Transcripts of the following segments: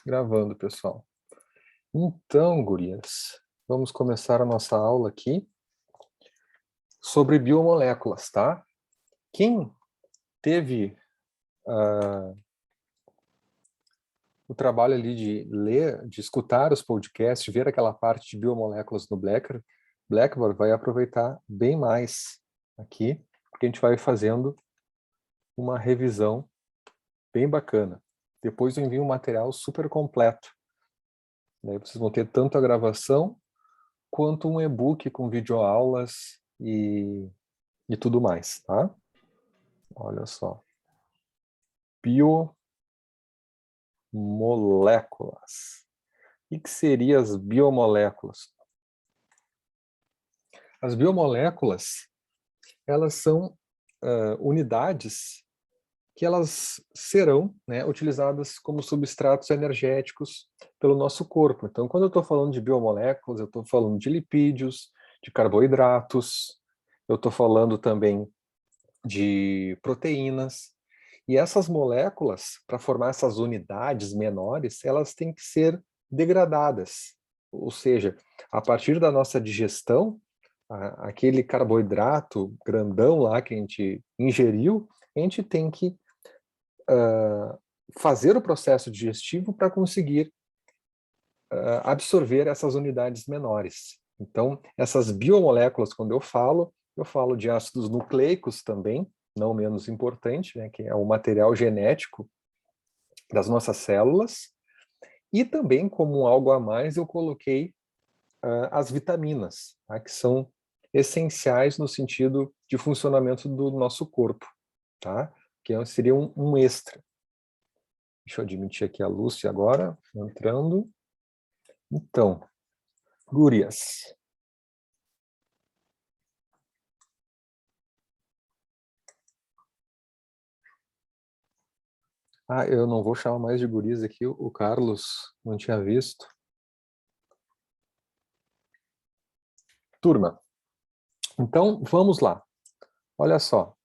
Gravando, pessoal. Então, gurias, vamos começar a nossa aula aqui sobre biomoléculas, tá? Quem teve o trabalho ali de ler, de escutar os podcasts, ver aquela parte de biomoléculas no Blackboard, vai aproveitar bem mais aqui, porque a gente vai fazendo uma revisão bem bacana. Depois eu envio um material super completo. Daí vocês vão ter tanto a gravação quanto um e-book com videoaulas e tudo mais, tá? Olha só. Biomoléculas. O que seriam as biomoléculas? As biomoléculas, elas são unidades que elas serão, né, utilizadas como substratos energéticos pelo nosso corpo. Então, quando eu estou falando de biomoléculas, eu estou falando de lipídios, de carboidratos, eu estou falando também de proteínas. E essas moléculas, para formar essas unidades menores, elas têm que ser degradadas. Ou seja, a partir da nossa digestão, aquele carboidrato grandão lá que a gente ingeriu, a gente tem que fazer o processo digestivo para conseguir absorver essas unidades menores. Então, essas biomoléculas, quando eu falo de ácidos nucleicos também, não menos importante, né, que é o material genético das nossas células, e também, como algo a mais, eu coloquei as vitaminas, tá, que são essenciais no sentido de funcionamento do nosso corpo, tá? Que seria um extra. Deixa eu admitir aqui a Lúcia agora, entrando. Então, gurias. Ah, eu não vou chamar mais de gurias aqui, o Carlos não tinha visto. Turma, então vamos lá. Olha só.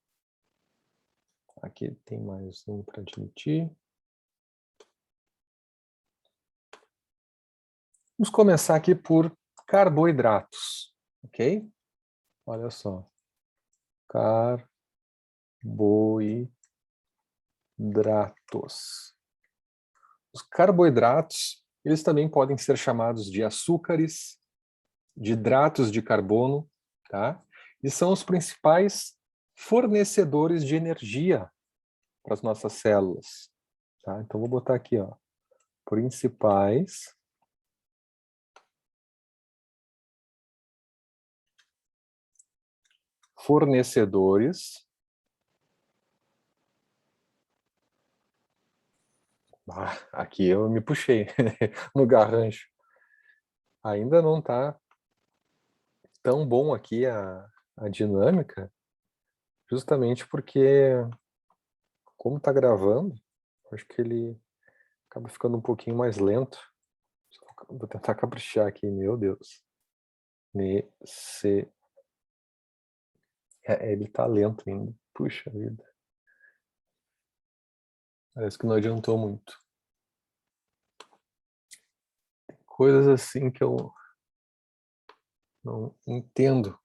Aqui tem mais um para admitir. Vamos começar aqui por carboidratos, ok? Olha só. Carboidratos. Os carboidratos, eles também podem ser chamados de açúcares, de hidratos de carbono, tá? E são os principais fornecedores de energia para as nossas células, tá? Então vou botar aqui, ó, principais fornecedores. Aqui eu me puxei no garrancho. Ainda não está tão bom aqui a dinâmica, justamente porque, como está gravando, acho que ele acaba ficando um pouquinho mais lento. Vou tentar caprichar aqui, meu Deus. Nesse... ele está lento ainda. Puxa vida. Parece que não adiantou muito. Coisas assim que eu não entendo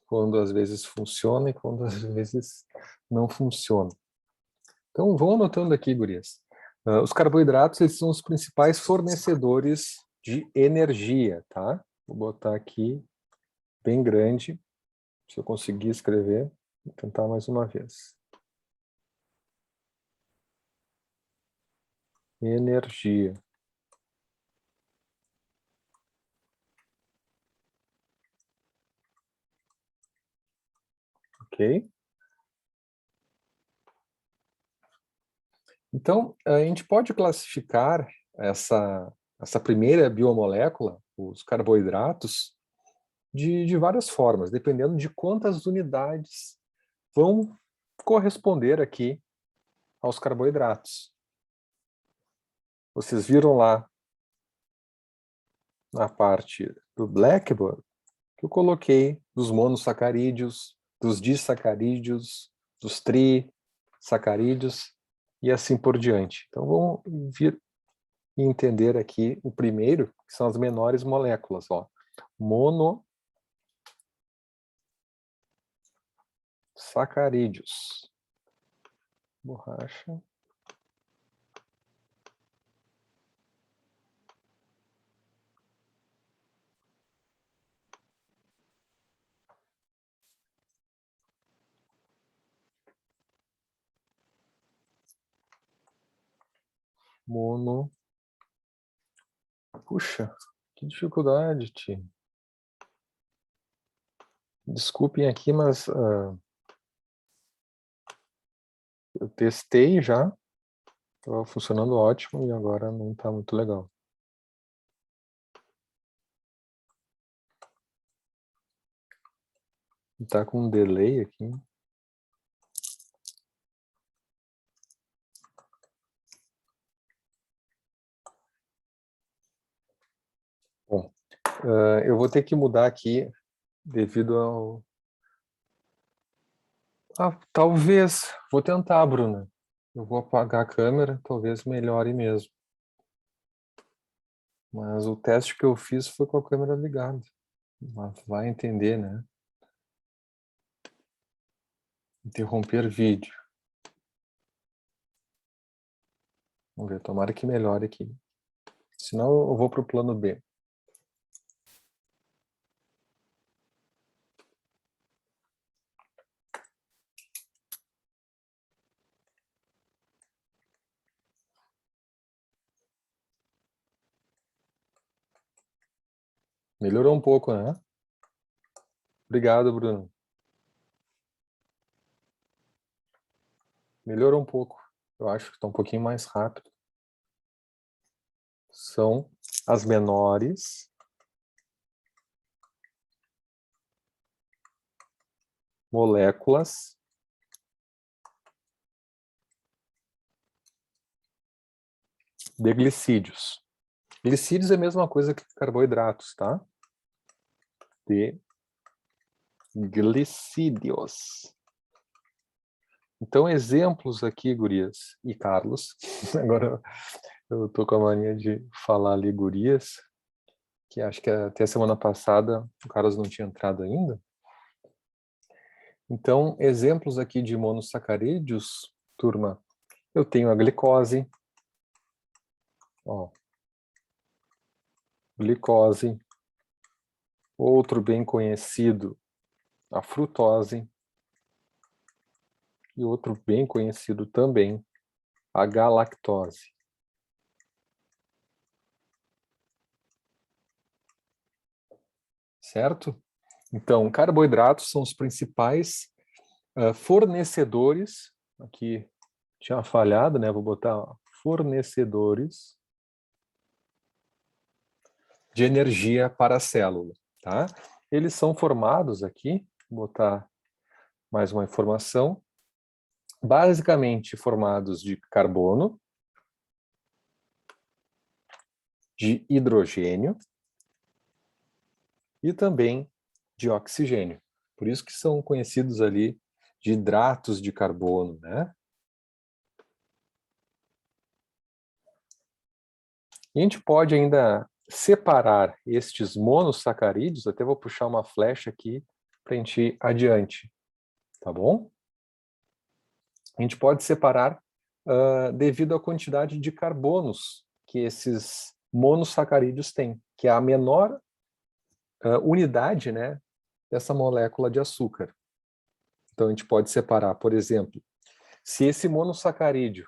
quando às vezes funciona e quando às vezes não funciona. Então, vão anotando aqui, gurias. Os carboidratos, eles são os principais fornecedores de energia, tá? Vou botar aqui bem grande, se eu conseguir escrever. Vou tentar mais uma vez. Energia. Ok? Então, a gente pode classificar essa primeira biomolécula, os carboidratos, de várias formas, dependendo de quantas unidades vão corresponder aqui aos carboidratos. Vocês viram lá na parte do Blackboard que eu coloquei dos monossacarídeos, dos disacarídeos, dos trisacarídeos e assim por diante. Então vamos e entender aqui o primeiro, que são as menores moléculas, ó. Monossacarídeos. Borracha. Puxa, que dificuldade, Ti. Desculpem aqui, mas eu testei já, estava funcionando ótimo e agora não está muito legal. Está com um delay aqui. Bom, eu vou ter que mudar aqui devido ao... talvez, vou tentar, Bruna. Eu vou apagar a câmera, talvez melhore mesmo. Mas o teste que eu fiz foi com a câmera ligada. Mas vai entender, né? Interromper vídeo. Vamos ver, tomara que melhore aqui. Senão eu vou para o plano B. Melhorou um pouco, né? Obrigado, Bruno. Melhorou um pouco. Eu acho que está um pouquinho mais rápido. São as menores moléculas de glicídios. Glicídios é a mesma coisa que carboidratos, tá? De glicídios. Então, exemplos aqui, gurias e Carlos. Agora eu tô com a mania de falar ali gurias, que acho que até a semana passada o Carlos não tinha entrado ainda. Então, exemplos aqui de monossacarídeos, turma. Eu tenho a glicose, ó, glicose, outro bem conhecido, a frutose, e outro bem conhecido também, a galactose. Certo? Então, carboidratos são os principais fornecedores, aqui tinha falhado, né? Vou botar fornecedores de energia para a célula, tá? Eles são formados aqui, vou botar mais uma informação, basicamente formados de carbono, de hidrogênio e também de oxigênio. Por isso que são conhecidos ali de hidratos de carbono, né? E a gente pode ainda separar estes monossacarídeos, até vou puxar uma flecha aqui para a gente ir adiante, tá bom? A gente pode separar devido à quantidade de carbonos que esses monossacarídeos têm, que é a menor unidade, né, dessa molécula de açúcar. Então a gente pode separar, por exemplo, se esse monossacarídeo,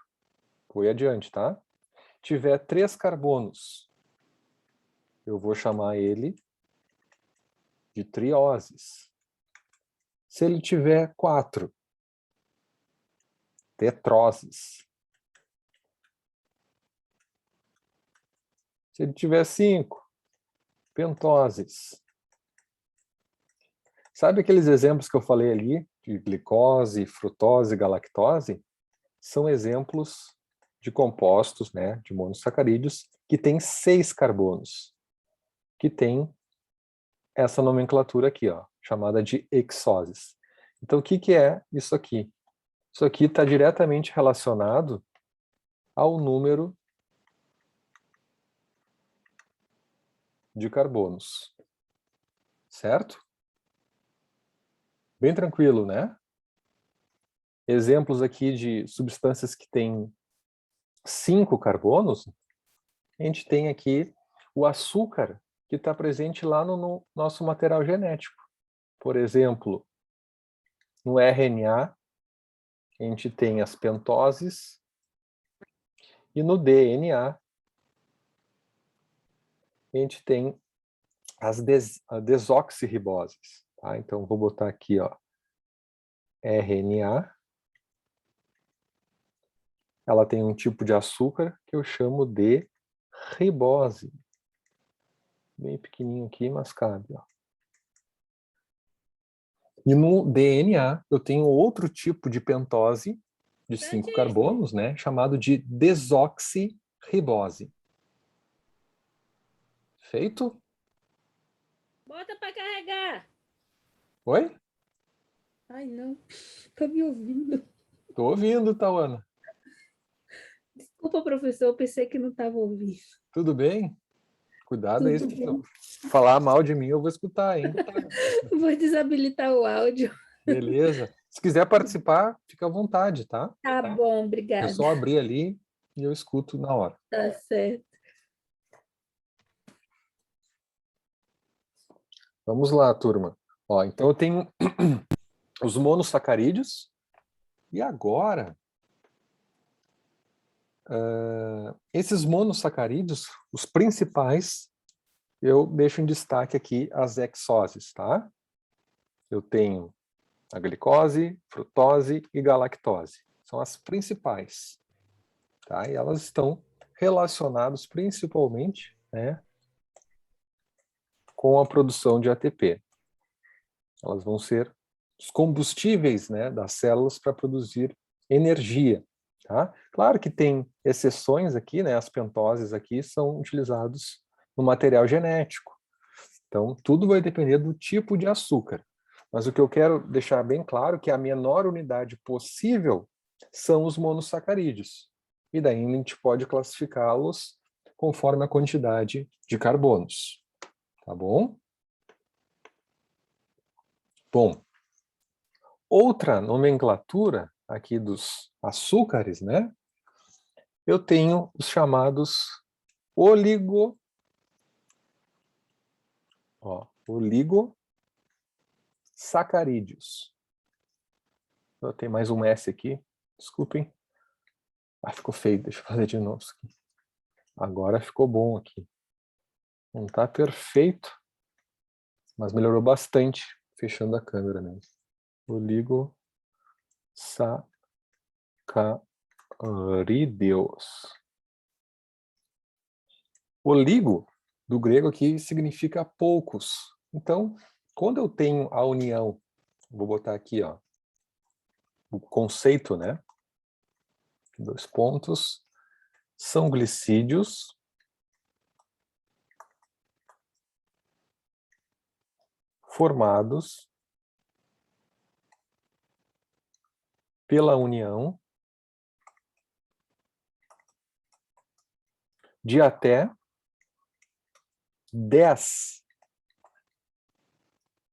foi adiante, tá? Tiver 3 carbonos, eu vou chamar ele de trioses. Se ele tiver 4, tetroses. Se ele tiver 5, pentoses. Sabe aqueles exemplos que eu falei ali, de glicose, frutose, galactose? São exemplos de compostos, né, de monossacarídeos, que têm 6 carbonos, que tem essa nomenclatura aqui, ó, chamada de hexoses. Então, o que é isso aqui? Isso aqui está diretamente relacionado ao número de carbonos. Certo? Bem tranquilo, né? Exemplos aqui de substâncias que têm 5 carbonos, a gente tem aqui o açúcar, que está presente lá no nosso material genético. Por exemplo, no RNA, a gente tem as pentoses, e no DNA, a gente tem as desoxirriboses. Tá? Então, vou botar aqui, ó, RNA. Ela tem um tipo de açúcar que eu chamo de ribose. Bem pequenininho aqui, mas cabe. Ó. E no DNA, eu tenho outro tipo de pentose de 5 carbonos, né, chamado de desoxirribose. Feito? Bota para carregar. Oi? Ai, não. Tô me ouvindo. Tô ouvindo, Tauana. Desculpa, professor. Eu pensei que não estava ouvindo. Tudo bem? Cuidado aí, Tudo se bem. falar mal de mim, eu vou escutar, hein? Vou desabilitar o áudio. Beleza. Se quiser participar, fica à vontade, tá? Tá bom, É obrigada. só abrir ali e eu escuto na hora. Tá certo. Vamos lá, turma. Ó, então eu tenho os monossacarídeos e agora esses monossacarídeos, os principais, eu deixo em destaque aqui as hexoses, tá? Eu tenho a glicose, frutose e galactose. São as principais, tá? E elas estão relacionadas principalmente, né, com a produção de ATP. Elas vão ser os combustíveis, né, das células para produzir energia. Tá? Claro que tem exceções aqui, né, as pentoses aqui são utilizados no material genético. Então, tudo vai depender do tipo de açúcar. Mas o que eu quero deixar bem claro é que a menor unidade possível são os monossacarídeos. E daí a gente pode classificá-los conforme a quantidade de carbonos. Tá bom? Bom, outra nomenclatura aqui dos açúcares, né? Eu tenho os chamados oligosacarídeos. Eu tenho mais um S aqui, desculpem. Ah, ficou feio, deixa eu fazer de novo isso aqui. Agora ficou bom aqui. Não está perfeito, mas melhorou bastante, fechando a câmera mesmo. Oligosacarídeos. Oligo, do grego aqui, significa poucos. Então, quando eu tenho a união, vou botar aqui, ó, o conceito, né? 2 pontos. São glicídios formados pela união de até 10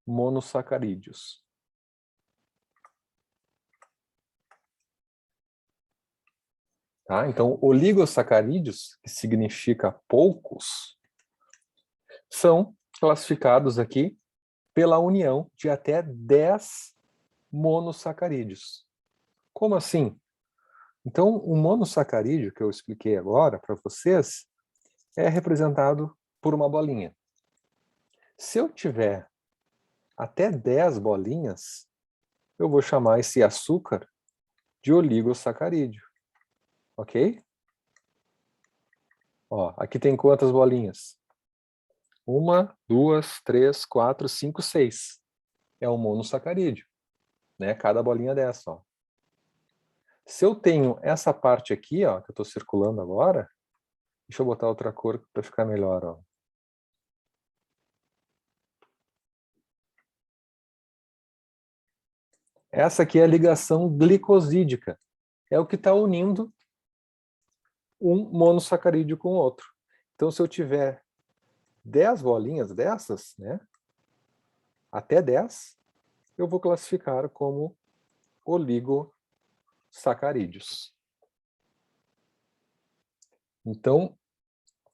monossacarídeos. Tá? Então, oligosacarídeos, que significa poucos, são classificados aqui pela união de até 10 monossacarídeos. Como assim? Então, o monossacarídeo que eu expliquei agora para vocês é representado por uma bolinha. Se eu tiver até 10 bolinhas, eu vou chamar esse açúcar de oligosacarídeo. Ok? Ó, aqui tem quantas bolinhas? 1, 2, 3, 4, 5, 6. É um monossacarídeo, né? Cada bolinha dessa, ó. Se eu tenho essa parte aqui, ó, que eu estou circulando agora, deixa eu botar outra cor para ficar melhor, ó. Essa aqui é a ligação glicosídica. É o que está unindo um monossacarídeo com o outro. Então, se eu tiver 10 bolinhas dessas, né? Até 10, eu vou classificar como oligosacarídeos. Então,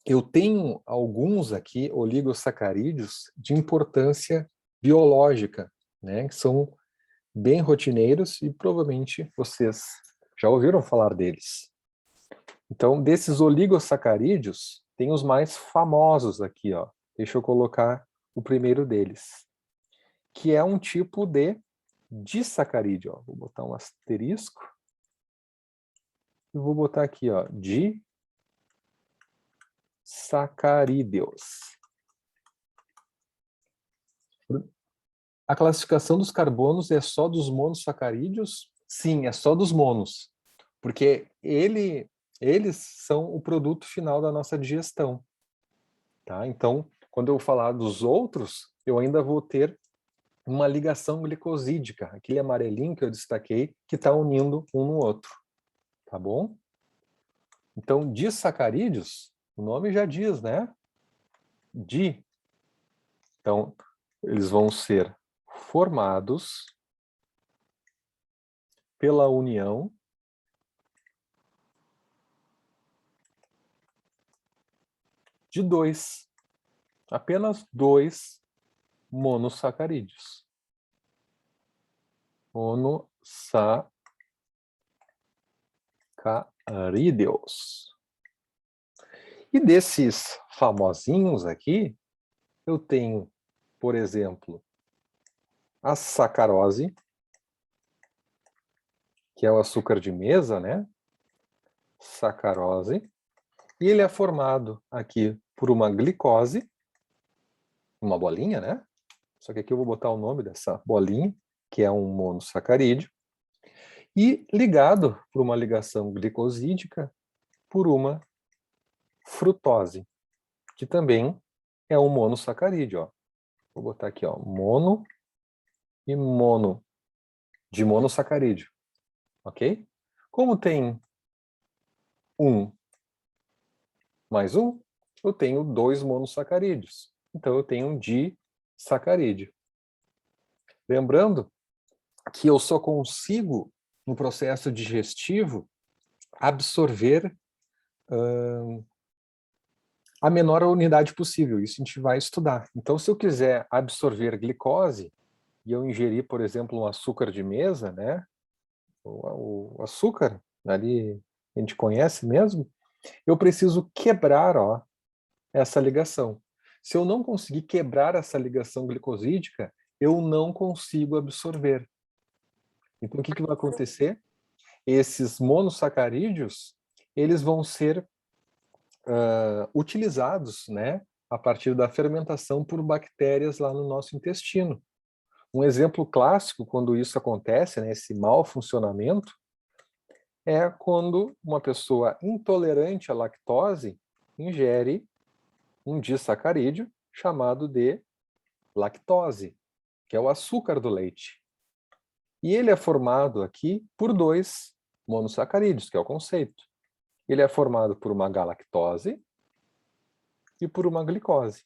eu tenho alguns aqui oligosacarídeos de importância biológica, né? Que são bem rotineiros e provavelmente vocês já ouviram falar deles. Então, desses oligosacarídeos, tem os mais famosos aqui, ó. Deixa eu colocar o primeiro deles, que é um tipo de disacarídeo, ó. Vou botar um asterisco e vou botar aqui, ó, disacarídeos. A classificação dos carbonos é só dos monossacarídeos? Sim, é só dos monos, porque eles são o produto final da nossa digestão. Tá? Então, quando eu falar dos outros, eu ainda vou ter uma ligação glicosídica, aquele amarelinho que eu destaquei, que está unindo um no outro. Tá bom? Então, disacarídeos, o nome já diz, né? Então, eles vão ser formados pela união de apenas dois monossacarídeos. Monossacarídeos. E desses famosinhos aqui, eu tenho, por exemplo, a sacarose, que é o açúcar de mesa, né? Sacarose. E ele é formado aqui por uma glicose, uma bolinha, né? Só que aqui eu vou botar o nome dessa bolinha, que é um monossacarídeo, e ligado por uma ligação glicosídica por uma frutose, que também é um monossacarídeo, ó. Vou botar aqui, ó, mono e mono, de monossacarídeo, ok? Como tem um mais um, eu tenho dois monossacarídeos. Então eu tenho um disacarídeo. Lembrando que eu só consigo, no processo digestivo, absorver a menor unidade possível. Isso a gente vai estudar. Então, se eu quiser absorver glicose, e eu ingerir, por exemplo, um açúcar de mesa, né? O açúcar, ali a gente conhece mesmo, eu preciso quebrar, ó, essa ligação. Se eu não conseguir quebrar essa ligação glicosídica, eu não consigo absorver. Então, o que vai acontecer? Esses monossacarídeos, eles vão ser utilizados, né, a partir da fermentação por bactérias lá no nosso intestino. Um exemplo clássico, quando isso acontece, né, esse mau funcionamento, é quando uma pessoa intolerante à lactose ingere um disacarídeo chamado de lactose, que é o açúcar do leite. E ele é formado aqui por dois monossacarídeos, que é o conceito. Ele é formado por uma galactose e por uma glicose.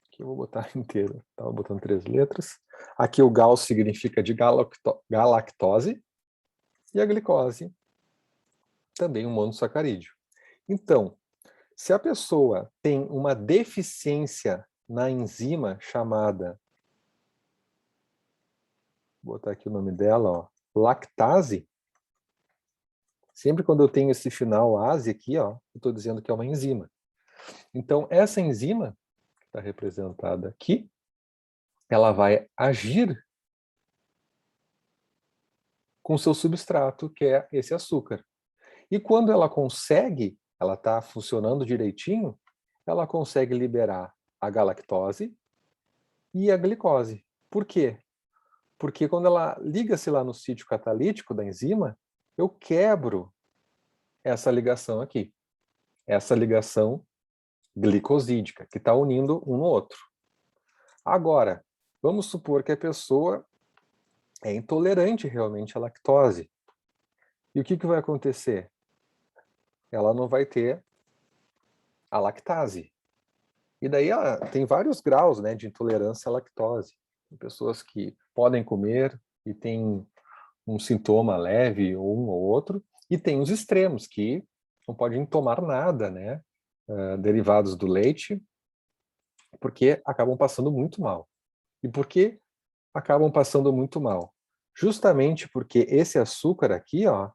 Aqui eu vou botar inteiro, estava botando 3 letras. Aqui o gal significa de galactose e a glicose também um monossacarídeo. Então, se a pessoa tem uma deficiência na enzima chamada, vou botar aqui o nome dela, ó, lactase, sempre quando eu tenho esse final ase aqui, ó, eu estou dizendo que é uma enzima. Então, essa enzima, que está representada aqui, ela vai agir com seu substrato, que é esse açúcar. E quando ela consegue, ela está funcionando direitinho, ela consegue liberar a galactose e a glicose. Por quê? Porque quando ela liga-se lá no sítio catalítico da enzima, eu quebro essa ligação aqui. Essa ligação glicosídica, que está unindo um no outro. Agora, vamos supor que a pessoa é intolerante realmente à lactose. E o que vai acontecer? Ela não vai ter a lactase. E daí tem vários graus, né, de intolerância à lactose. Tem pessoas que podem comer e têm um sintoma leve, ou um ou outro, e tem os extremos, que não podem tomar nada, né, derivados do leite, porque acabam passando muito mal. E por que acabam passando muito mal? Justamente porque esse açúcar aqui, ó,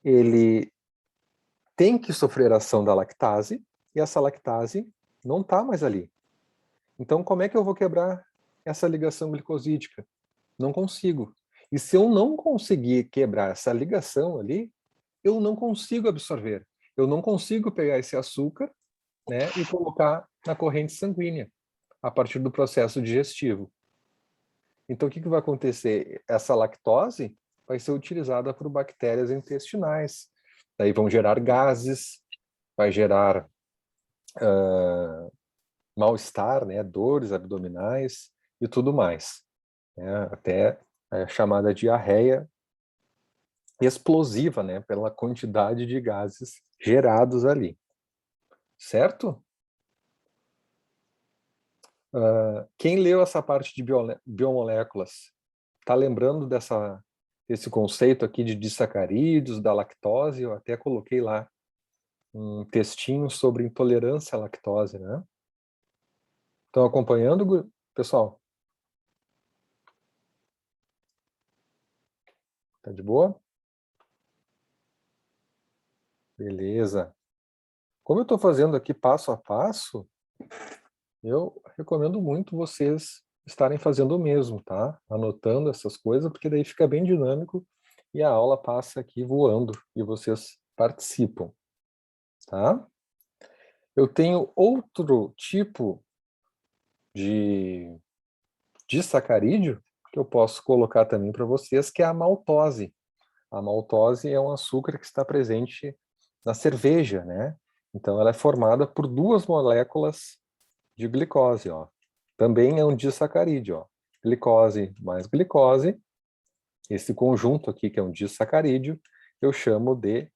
ele tem que sofrer a ação da lactase, e essa lactase não está mais ali. Então, como é que eu vou quebrar essa ligação glicosídica? Não consigo. E se eu não conseguir quebrar essa ligação ali, eu não consigo absorver. Eu não consigo pegar esse açúcar, né, e colocar na corrente sanguínea, a partir do processo digestivo. Então, o que vai acontecer? Essa lactose vai ser utilizada por bactérias intestinais. Daí vão gerar gases, vai gerar mal-estar, né, dores abdominais e tudo mais. Né, até a chamada diarreia explosiva, né, pela quantidade de gases gerados ali. Certo? Quem leu essa parte de biomoléculas está lembrando desse conceito aqui de disacarídeos, da lactose? Eu até coloquei lá um textinho sobre intolerância à lactose, né? Estão acompanhando, pessoal? Tá de boa? Beleza. Como eu estou fazendo aqui passo a passo, eu recomendo muito vocês estarem fazendo o mesmo, tá? Anotando essas coisas, porque daí fica bem dinâmico e a aula passa aqui voando e vocês participam, tá? Eu tenho outro tipo de disacarídeo que eu posso colocar também para vocês, que é a maltose. A maltose é um açúcar que está presente na cerveja, né? Então ela é formada por duas moléculas de glicose, ó. Também é um disacarídeo, ó. Glicose mais glicose, esse conjunto aqui que é um disacarídeo, eu chamo de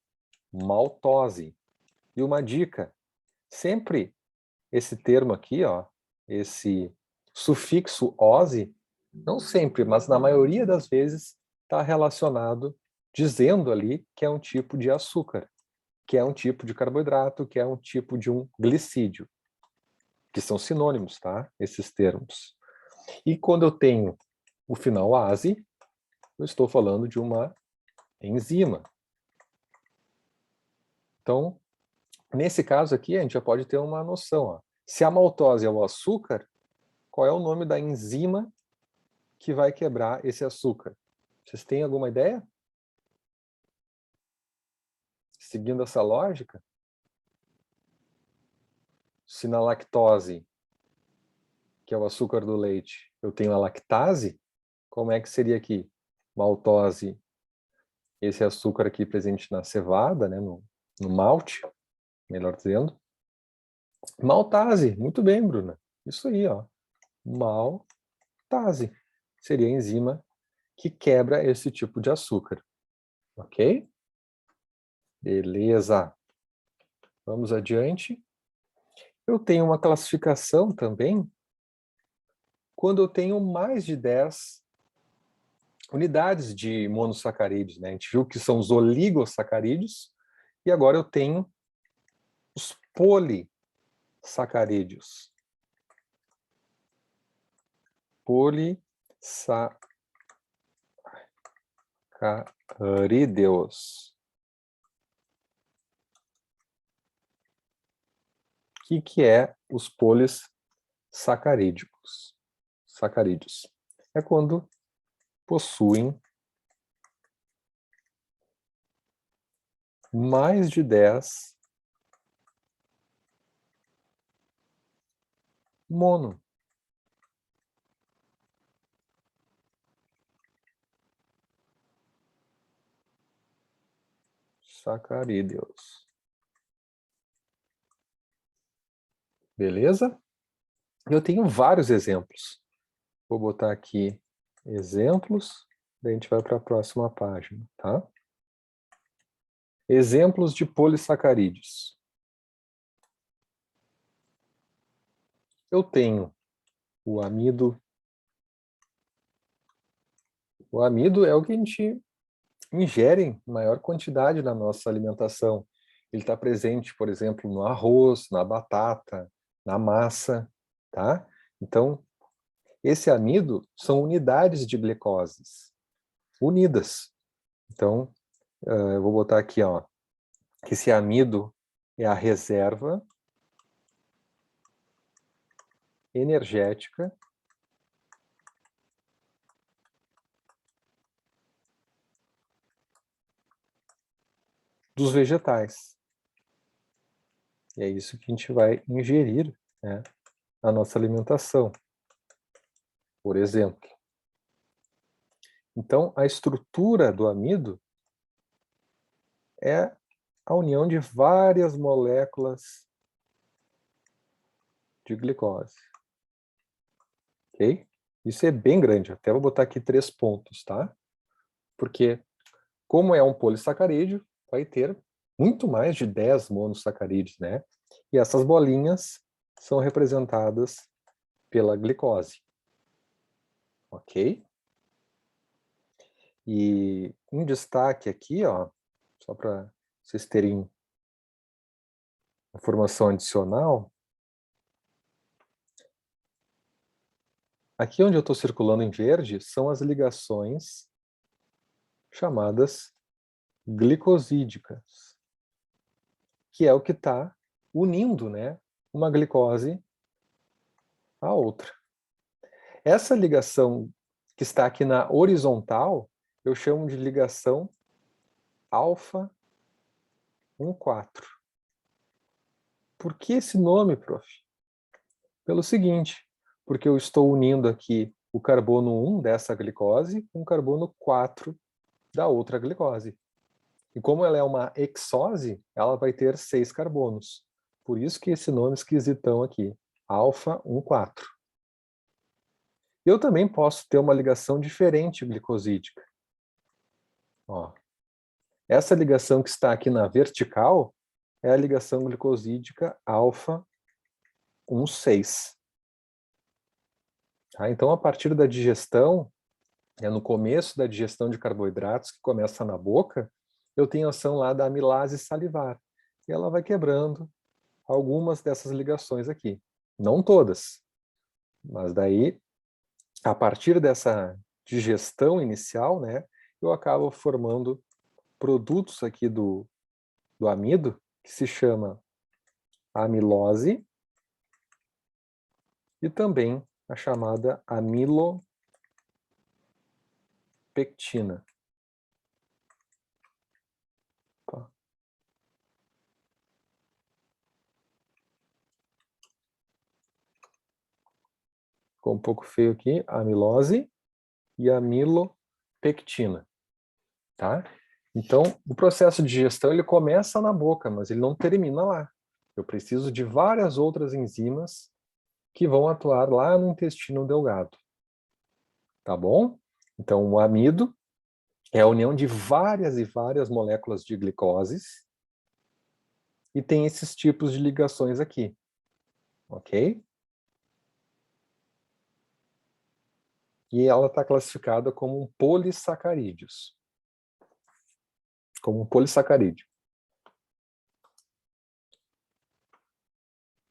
maltose. E uma dica, sempre esse termo aqui, ó, esse sufixo -ose, não sempre, mas na maioria das vezes está relacionado, dizendo ali que é um tipo de açúcar, que é um tipo de carboidrato, que é um tipo de um glicídio, que são sinônimos, tá? Esses termos. E quando eu tenho o final -ase, eu estou falando de uma enzima. Então, nesse caso aqui, a gente já pode ter uma noção. Ó. Se a maltose é o açúcar, qual é o nome da enzima que vai quebrar esse açúcar? Vocês têm alguma ideia? Seguindo essa lógica, se na lactose, que é o açúcar do leite, eu tenho a lactase, como é que seria aqui? Maltose, esse açúcar aqui presente na cevada, né, no malte, melhor dizendo. Maltase, muito bem, Bruna. Isso aí, ó. Maltase seria a enzima que quebra esse tipo de açúcar. Ok? Beleza. Vamos adiante. Eu tenho uma classificação também quando eu tenho mais de 10 unidades de monossacarídeos, né? A gente viu que são os oligosacarídeos e agora eu tenho os polissacarídeos. Polissacarídeos. O que é os polissacarídeos? Sacarídeos. É quando possuem mais de 10 mono. Sacarídeos. Beleza? Eu tenho vários exemplos. Vou botar aqui exemplos, daí a gente vai para a próxima página, tá? Exemplos de polissacarídeos. eu tenho o amido. O amido é o que a gente ingere em maior quantidade na nossa alimentação. Ele está presente, por exemplo, no arroz, na batata, na massa, tá? Então, esse amido são unidades de glicoses unidas. Então, eu vou botar aqui, ó, que esse amido é a reserva energética dos vegetais. E é isso que a gente vai ingerir, né, na nossa alimentação, por exemplo. Então, a estrutura do amido é a união de várias moléculas de glicose. Ok? Isso é bem grande. Até vou botar aqui 3 pontos, tá? Porque, como é um polissacarídeo, vai ter muito mais de 10 monossacarídeos, né? E essas bolinhas são representadas pela glicose. Ok? E um destaque aqui, ó, só para vocês terem informação adicional, aqui onde eu estou circulando em verde são as ligações chamadas glicosídicas, que é o que está unindo, né, uma glicose à outra. Essa ligação que está aqui na horizontal, eu chamo de ligação alfa 1,4. Por que esse nome, prof? Pelo seguinte, porque eu estou unindo aqui o carbono 1 dessa glicose com o carbono 4 da outra glicose. E como ela é uma hexose, ela vai ter 6 carbonos. Por isso que esse nome esquisitão aqui, alfa 1,4. Eu também posso ter uma ligação diferente glicosídica. Ó, essa ligação que está aqui na vertical é a ligação glicosídica alfa 1,6. Tá? Então, a partir da digestão, no começo da digestão de carboidratos, que começa na boca, eu tenho ação lá da amilase salivar. E ela vai quebrando algumas dessas ligações aqui. Não todas. Mas daí, a partir dessa digestão inicial, né, eu acabo formando produtos aqui do amido, que se chama amilose, e também a chamada amilopectina. Tá. Ficou um pouco feio aqui, amilose e amilopectina. Tá? Então, o processo de digestão ele começa na boca, mas ele não termina lá. Eu preciso de várias outras enzimas que vão atuar lá no intestino delgado. Tá bom? Então, o amido é a união de várias e várias moléculas de glicoses e tem esses tipos de ligações aqui. Ok? E ela está classificada como um polissacarídeos. Como um polissacarídeo.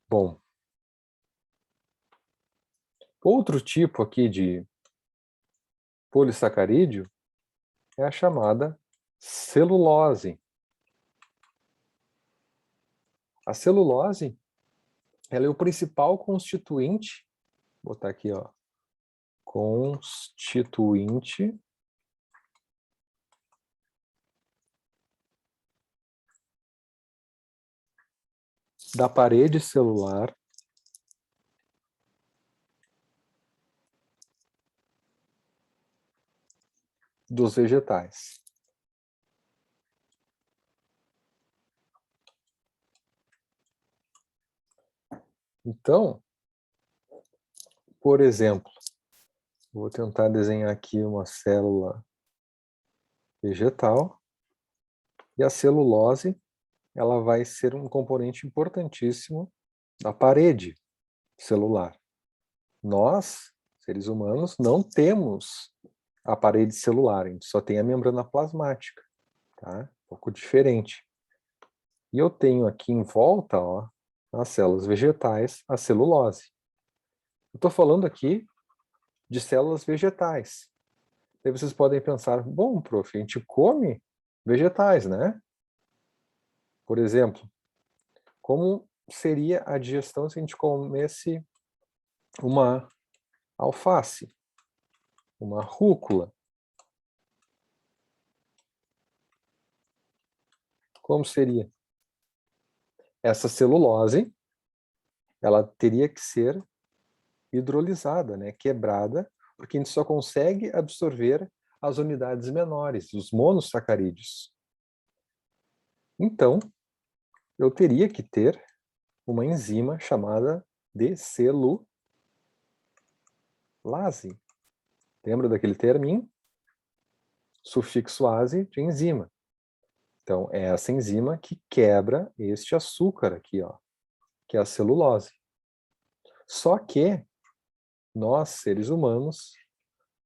Bom. Outro tipo aqui de polissacarídeo é a chamada celulose. A celulose, ela é o principal constituinte, vou botar aqui, ó, constituinte da parede celular dos vegetais. Então, por exemplo, vou tentar desenhar aqui uma célula vegetal e a celulose, ela vai ser um componente importantíssimo da parede celular. Nós, seres humanos, não temos a parede celular, a gente só tem a membrana plasmática, tá? Um pouco diferente. E eu tenho aqui em volta, ó, nas células vegetais, a celulose. Eu estou falando aqui de células vegetais. Aí vocês podem pensar, bom, prof, a gente come vegetais, né? Por exemplo, como seria a digestão se a gente comesse uma alface, uma rúcula? Como seria? Essa celulose, ela teria que ser hidrolisada, né? Quebrada, porque a gente só consegue absorver as unidades menores, os monossacarídeos. Então, eu teria que ter uma enzima chamada de celulase. Lembra daquele terminho? Sufixo ase de enzima. Então, é essa enzima que quebra este açúcar aqui, ó, que é a celulose. Só que nós, seres humanos,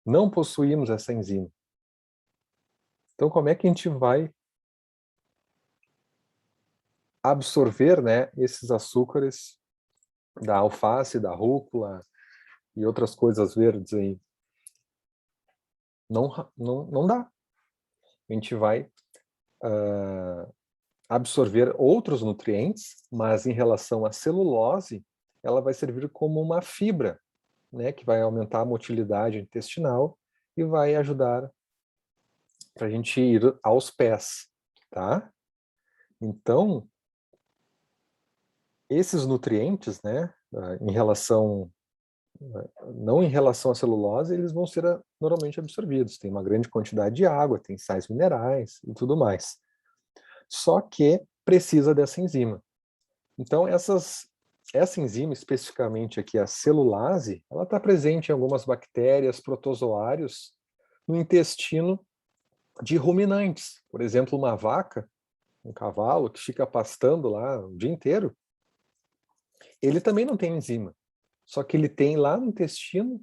não possuímos essa enzima. Então, como é que a gente vai absorver, né, esses açúcares da alface, da rúcula e outras coisas verdes aí? Não dá. A gente vai absorver outros nutrientes, mas em relação à celulose, ela vai servir como uma fibra, né, que vai aumentar a motilidade intestinal e vai ajudar para a gente ir aos pés, tá? Então, esses nutrientes, né, em relação, não em relação à celulose, eles vão ser normalmente absorvidos. Tem uma grande quantidade de água, tem sais minerais e tudo mais. Só que precisa dessa enzima. Então, essa enzima, especificamente aqui, a celulase, ela está presente em algumas bactérias, protozoários, no intestino de ruminantes. Por exemplo, uma vaca, um cavalo que fica pastando lá o dia inteiro, ele também não tem enzima. Só que ele tem lá no intestino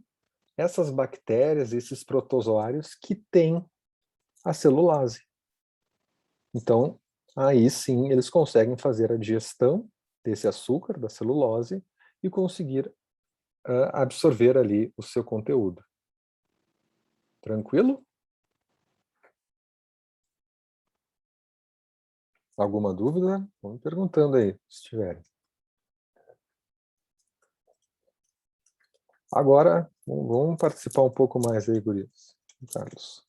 essas bactérias, esses protozoários que têm a celulase. Então, aí sim, eles conseguem fazer a digestão desse açúcar, da celulose, e conseguir absorver ali o seu conteúdo. Tranquilo? Alguma dúvida? Vamos perguntando aí, se tiverem. Agora, vamos participar um pouco mais aí, gurias. Carlos.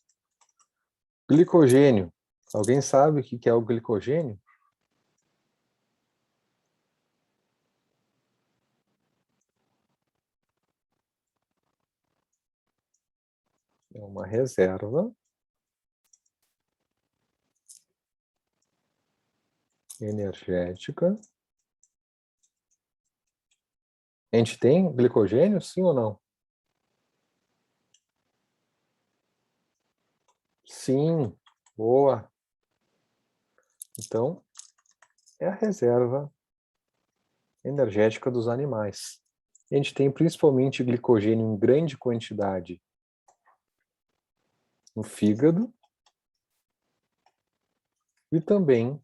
Glicogênio. Alguém sabe o que é o glicogênio? É uma reserva energética. A gente tem glicogênio, sim ou não? Sim, boa. Então, é a reserva energética dos animais. A gente tem principalmente glicogênio em grande quantidade no fígado e também...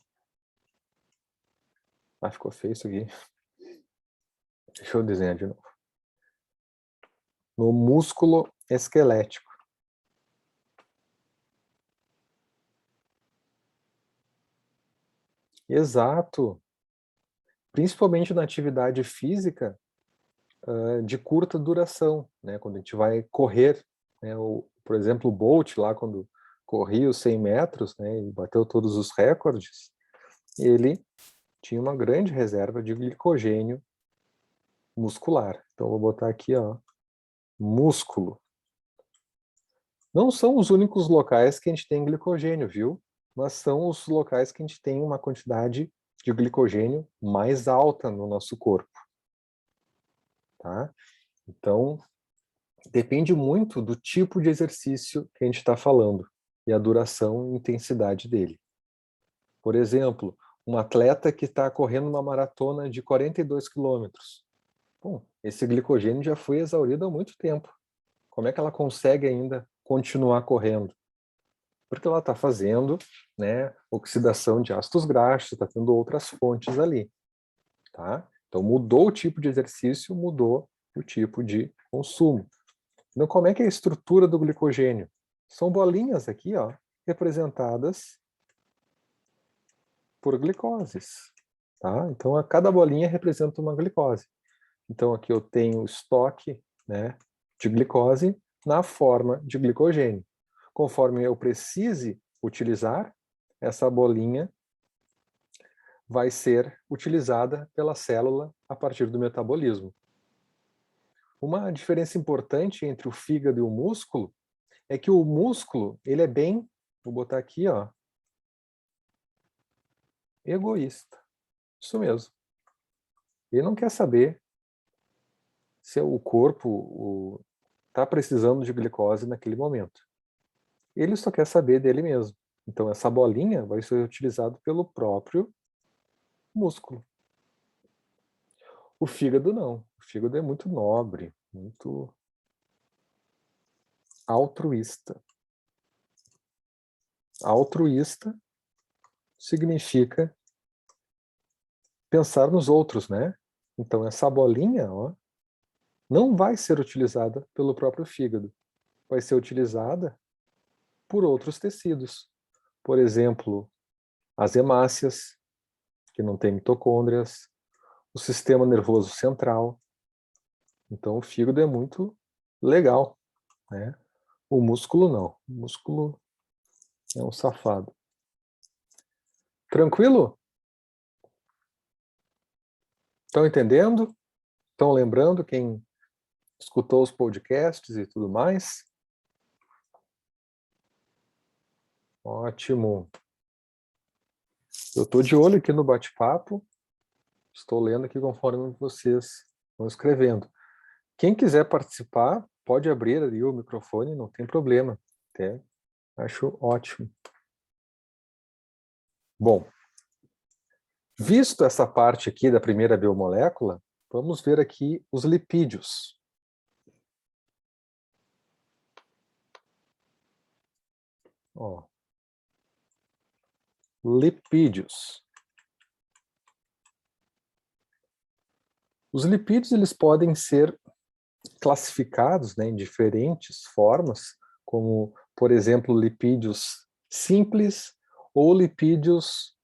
Ah, ficou feio isso aqui. Deixa eu desenhar de novo. No músculo esquelético. Exato. Principalmente na atividade física de curta duração, né? Quando a gente vai correr, né? Por exemplo, o Bolt lá, quando corria os 100 metros, né? E bateu todos os recordes, ele tinha uma grande reserva de glicogênio muscular. Então, vou botar aqui, ó, músculo. Não são os únicos locais que a gente tem glicogênio, viu? Mas são os locais que a gente tem uma quantidade de glicogênio mais alta no nosso corpo, tá? Então, depende muito do tipo de exercício que a gente está falando e a duração e intensidade dele. Por exemplo, um atleta que está correndo uma maratona de 42 quilômetros. Bom, esse glicogênio já foi exaurido há muito tempo. Como é que ela consegue ainda continuar correndo? Porque ela está fazendo, né, oxidação de ácidos graxos, está tendo outras fontes ali. Tá? Então, mudou o tipo de exercício, mudou o tipo de consumo. Então, como é que é a estrutura do glicogênio? São bolinhas aqui, ó, representadas por glicoses. Tá? Então, a cada bolinha representa uma glicose. Então, aqui eu tenho o estoque, né, de glicose na forma de glicogênio. Conforme eu precise utilizar, essa bolinha vai ser utilizada pela célula a partir do metabolismo. Uma diferença importante entre o fígado e o músculo é que o músculo, ele é bem, vou botar aqui, ó, egoísta. Isso mesmo. Ele não quer saber se o corpo está precisando de glicose naquele momento. Ele só quer saber dele mesmo. Então, essa bolinha vai ser utilizada pelo próprio músculo. O fígado não. O fígado é muito nobre, muito altruísta. Altruísta significa pensar nos outros, né? Então, essa bolinha, ó, não vai ser utilizada pelo próprio fígado. Vai ser utilizada por outros tecidos. Por exemplo, as hemácias, que não têm mitocôndrias, o sistema nervoso central. Então, o fígado é muito legal, né? O músculo não. O músculo é um safado. Tranquilo? Estão entendendo? Estão lembrando quem escutou os podcasts e tudo mais? Ótimo. Eu estou de olho aqui no bate-papo. Estou lendo aqui conforme vocês vão escrevendo. Quem quiser participar, pode abrir ali o microfone, não tem problema. Até acho ótimo. Bom, visto essa parte aqui da primeira biomolécula, vamos ver aqui os lipídios. Ó. Lipídios. Os lipídios eles podem ser classificados, né, em diferentes formas, como, por exemplo, lipídios simples ou lipídios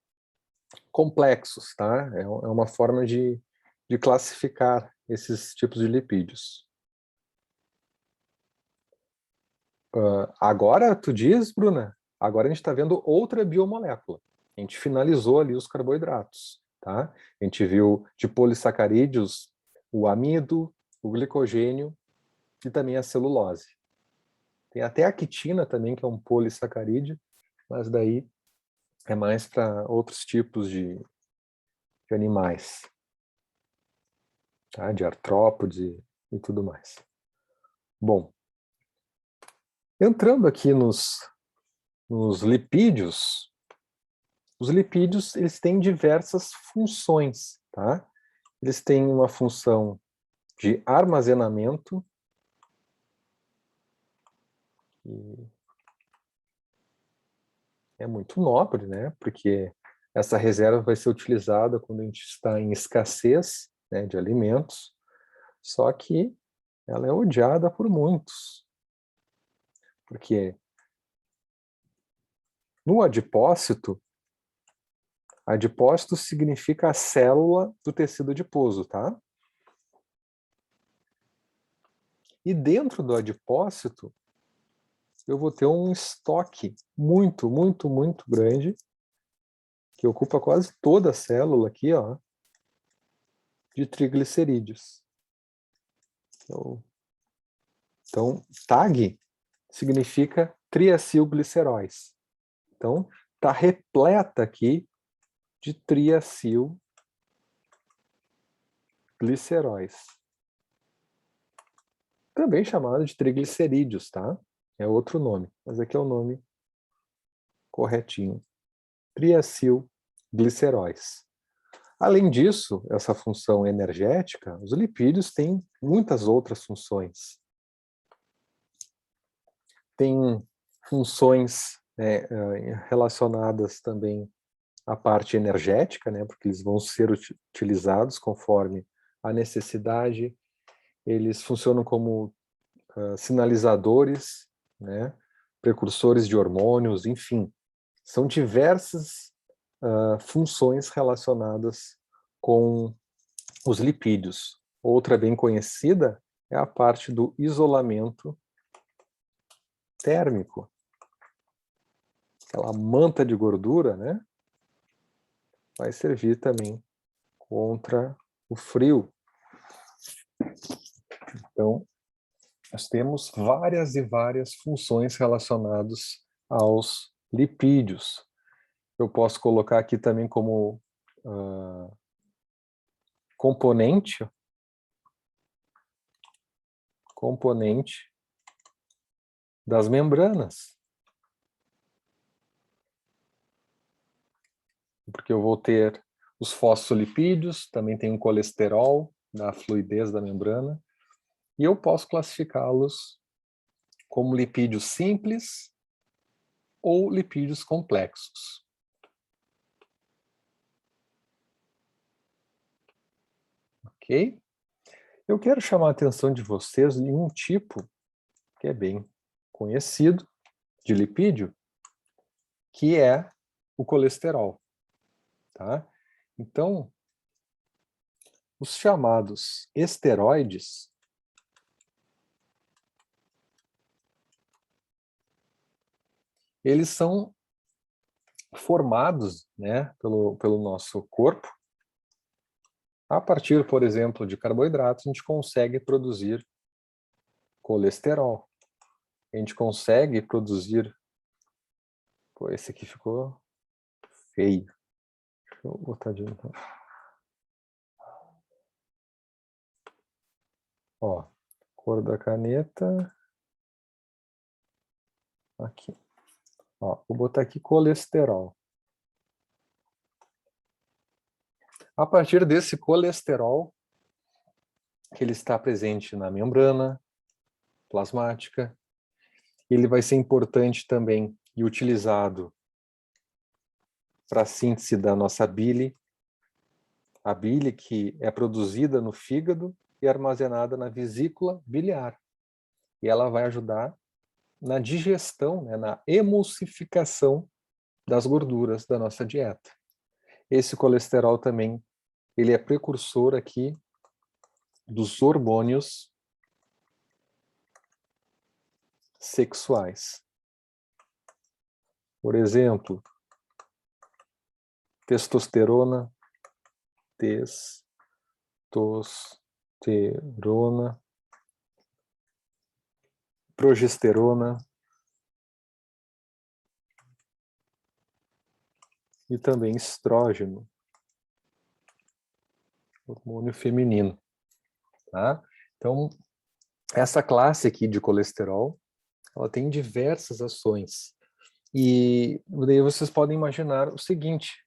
complexos, tá? É uma forma de classificar esses tipos de lipídios. Agora, tu diz, Bruna, agora a gente está vendo outra biomolécula. A gente finalizou ali os carboidratos, tá? A gente viu de polissacarídeos o amido, o glicogênio e também a celulose. Tem até a quitina também, que é um polissacarídeo, mas daí é mais para outros tipos de animais, tá? De artrópodes e tudo mais. Bom, entrando aqui nos lipídios, os lipídios eles têm diversas funções, tá? Eles têm uma função de armazenamento, que é muito nobre, né? Porque essa reserva vai ser utilizada quando a gente está em escassez, né, de alimentos, só que ela é odiada por muitos, porque no adipócito, adipócito significa a célula do tecido adiposo, tá? E dentro do adipócito, eu vou ter um estoque muito, muito, muito grande, que ocupa quase toda a célula aqui, ó, de triglicerídeos. Então, TAG significa triacilgliceróis. Então, está repleta aqui de triacilgliceróis. Também chamado de triglicerídeos, tá? É outro nome, mas aqui é o nome corretinho. Triacilgliceróis. Além disso, essa função energética, os lipídios têm muitas outras funções. Tem funções relacionadas também à parte energética, né, porque eles vão ser utilizados conforme a necessidade. Eles funcionam como sinalizadores, né, precursores de hormônios, enfim. São diversas funções relacionadas com os lipídios. Outra bem conhecida é a parte do isolamento térmico. Aquela manta de gordura, né, vai servir também contra o frio. Então, nós temos várias e várias funções relacionadas aos lipídios. Eu posso colocar aqui também como componente das membranas. Porque eu vou ter os fosfolipídios, também tem o colesterol, da fluidez da membrana, e eu posso classificá-los como lipídios simples ou lipídios complexos. Ok? Eu quero chamar a atenção de vocês em um tipo que é bem conhecido de lipídio, que é o colesterol. Tá? Então, os chamados esteroides, eles são formados, né, pelo nosso corpo. A partir, por exemplo, de carboidratos, a gente consegue produzir colesterol. A gente consegue produzir... Pô, esse aqui ficou feio. Deixa eu botar de novo. Ó, cor da caneta. Aqui. Ó, vou botar aqui colesterol. A partir desse colesterol, que ele está presente na membrana plasmática, ele vai ser importante também e utilizado para a síntese da nossa bile. A bile que é produzida no fígado e armazenada na vesícula biliar. E ela vai ajudar na digestão, né, na emulsificação das gorduras da nossa dieta. Esse colesterol também, ele é precursor aqui dos hormônios sexuais. Por exemplo, testosterona, progesterona e também estrógeno, hormônio feminino. Tá? Então, essa classe aqui de colesterol, ela tem diversas ações. E daí vocês podem imaginar o seguinte: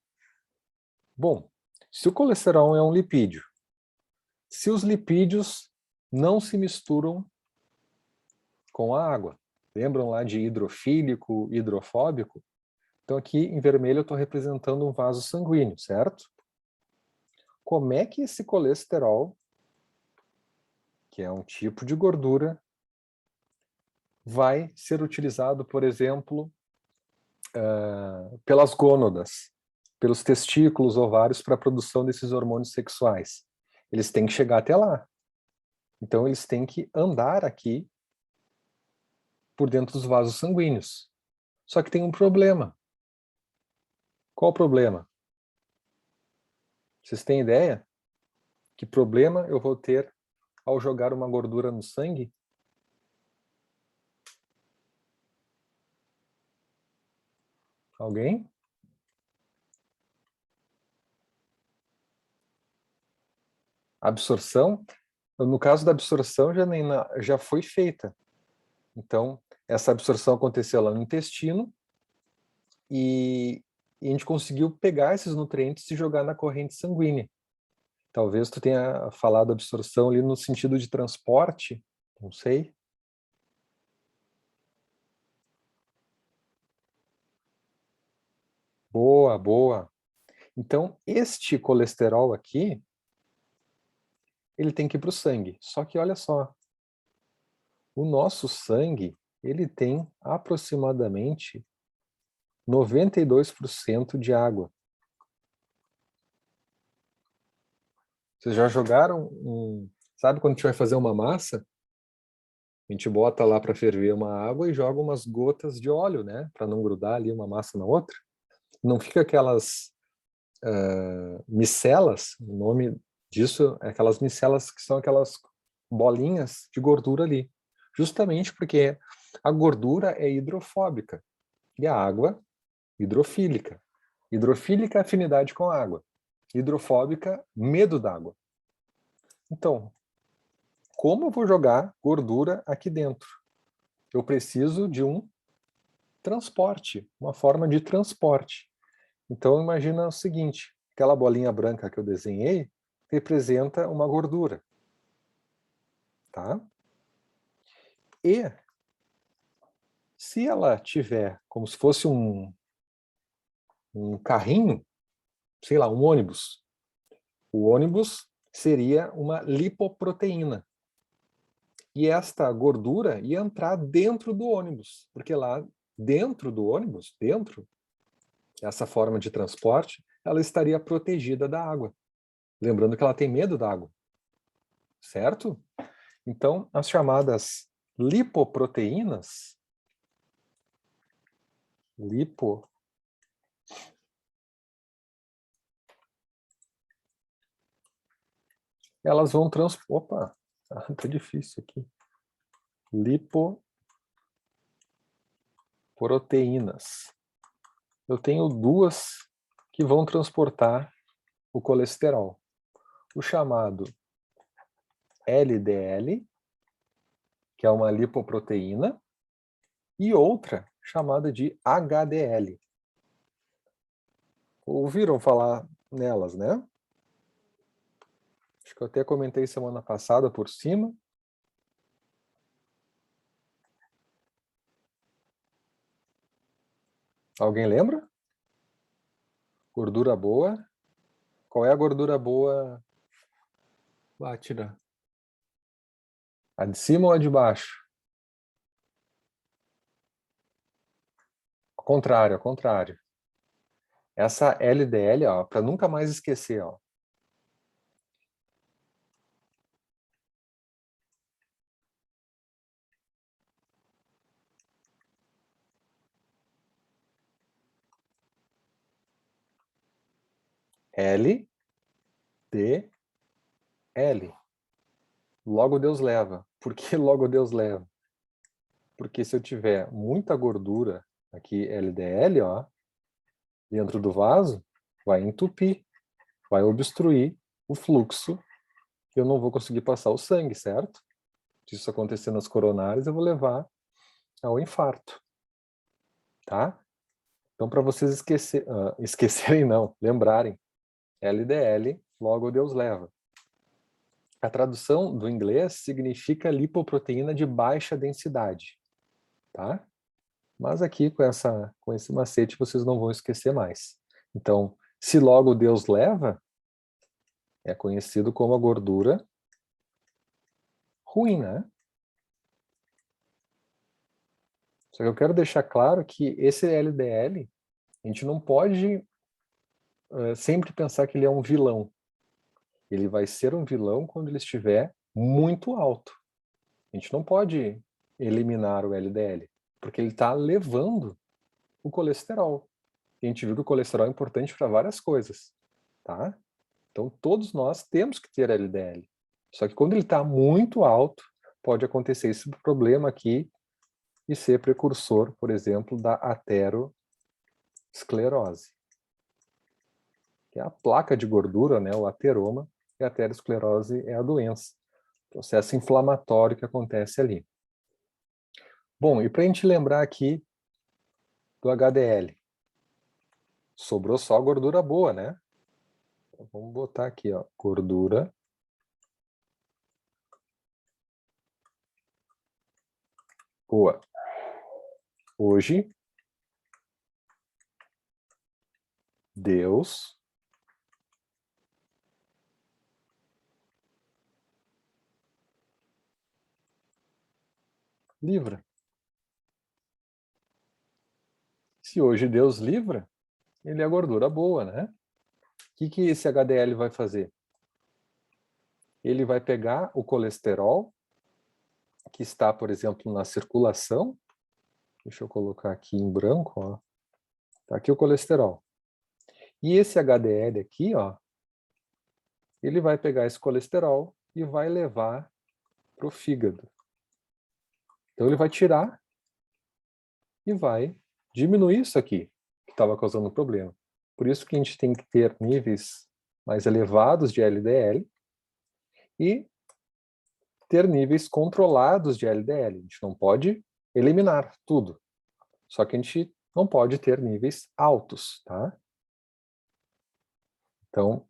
bom, se o colesterol é um lipídio, se os lipídios não se misturam com a água, lembram lá de hidrofílico, hidrofóbico? Então aqui em vermelho eu estou representando um vaso sanguíneo, certo? Como é que esse colesterol, que é um tipo de gordura, vai ser utilizado, por exemplo, pelas gônadas, pelos testículos, ovários, para a produção desses hormônios sexuais? Eles têm que chegar até lá. Então eles têm que andar aqui por dentro dos vasos sanguíneos. Só que tem um problema. Qual o problema? Vocês têm ideia? Que problema eu vou ter ao jogar uma gordura no sangue? Alguém? Absorção? No caso da absorção, já foi feita. Então, essa absorção aconteceu lá no intestino e e a gente conseguiu pegar esses nutrientes e jogar na corrente sanguínea. Talvez tu tenha falado absorção ali no sentido de transporte, não sei. Boa, boa. Então, este colesterol aqui, ele tem que ir para o sangue. Só que olha só, o nosso sangue, ele tem aproximadamente 92% de água. Vocês já jogaram sabe quando a gente vai fazer uma massa? A gente bota lá para ferver uma água e joga umas gotas de óleo, né? Para não grudar ali uma massa na outra. Não fica aquelas micelas, o nome disso é aquelas micelas que são aquelas bolinhas de gordura ali. Justamente porque a gordura é hidrofóbica e a água hidrofílica. Hidrofílica, afinidade com a água. Hidrofóbica, medo d'água. Então, como eu vou jogar gordura aqui dentro? Eu preciso de um transporte, uma forma de transporte. Então, imagina o seguinte, aquela bolinha branca que eu desenhei representa uma gordura, tá? E se ela tiver como se fosse um carrinho, sei lá, um ônibus, o ônibus seria uma lipoproteína. E esta gordura ia entrar dentro do ônibus, porque lá dentro do ônibus, dentro, essa forma de transporte, ela estaria protegida da água. Lembrando que ela tem medo da água, certo? Então, as chamadas lipoproteínas, elas vão Opa, tá difícil aqui. Lipoproteínas. Eu tenho duas que vão transportar o colesterol. O chamado LDL, que é uma lipoproteína, e outra chamada de HDL. Ouviram falar nelas, né? Acho que eu até comentei semana passada por cima. Alguém lembra? Gordura boa. Qual é a gordura boa, Bátira? A de cima ou a de baixo? Ao contrário, ao contrário. Essa LDL, ó, para nunca mais esquecer, ó. L, D, L. Logo Deus leva. Por que logo Deus leva? Porque se eu tiver muita gordura aqui, LDL, ó, dentro do vaso, vai entupir, vai obstruir o fluxo e eu não vou conseguir passar o sangue, certo? Se isso acontecer nas coronárias, eu vou levar ao infarto, tá? Então, para vocês esquecerem não, lembrarem, LDL, logo Deus leva. A tradução do inglês significa lipoproteína de baixa densidade, tá? Mas aqui com esse macete vocês não vão esquecer mais. Então, se logo Deus leva, é conhecido como a gordura ruim, né? Só que eu quero deixar claro que esse LDL, a gente não pode sempre pensar que ele é um vilão. Ele vai ser um vilão quando ele estiver muito alto. A gente não pode eliminar o LDL, porque ele está levando o colesterol. E a gente viu que o colesterol é importante para várias coisas, tá? Então, todos nós temos que ter LDL. Só que quando ele está muito alto, pode acontecer esse problema aqui e ser precursor, por exemplo, da aterosclerose, que é a placa de gordura, né, o ateroma, e a aterosclerose é a doença, processo inflamatório que acontece ali. Bom, e para a gente lembrar aqui do HDL, sobrou só gordura boa, né? Então, vamos botar aqui, ó, gordura boa. Hoje, Deus livra. Se hoje Deus livra, ele é gordura boa, né? O que esse HDL vai fazer? Ele vai pegar o colesterol que está, por exemplo, na circulação. Deixa eu colocar aqui em branco, ó. Tá aqui o colesterol. E esse HDL aqui, ó, ele vai pegar esse colesterol e vai levar para o fígado. Então ele vai tirar e vai diminuir isso aqui, que estava causando problema. Por isso que a gente tem que ter níveis mais elevados de LDL e ter níveis controlados de LDL. A gente não pode eliminar tudo. Só que a gente não pode ter níveis altos, tá? Então,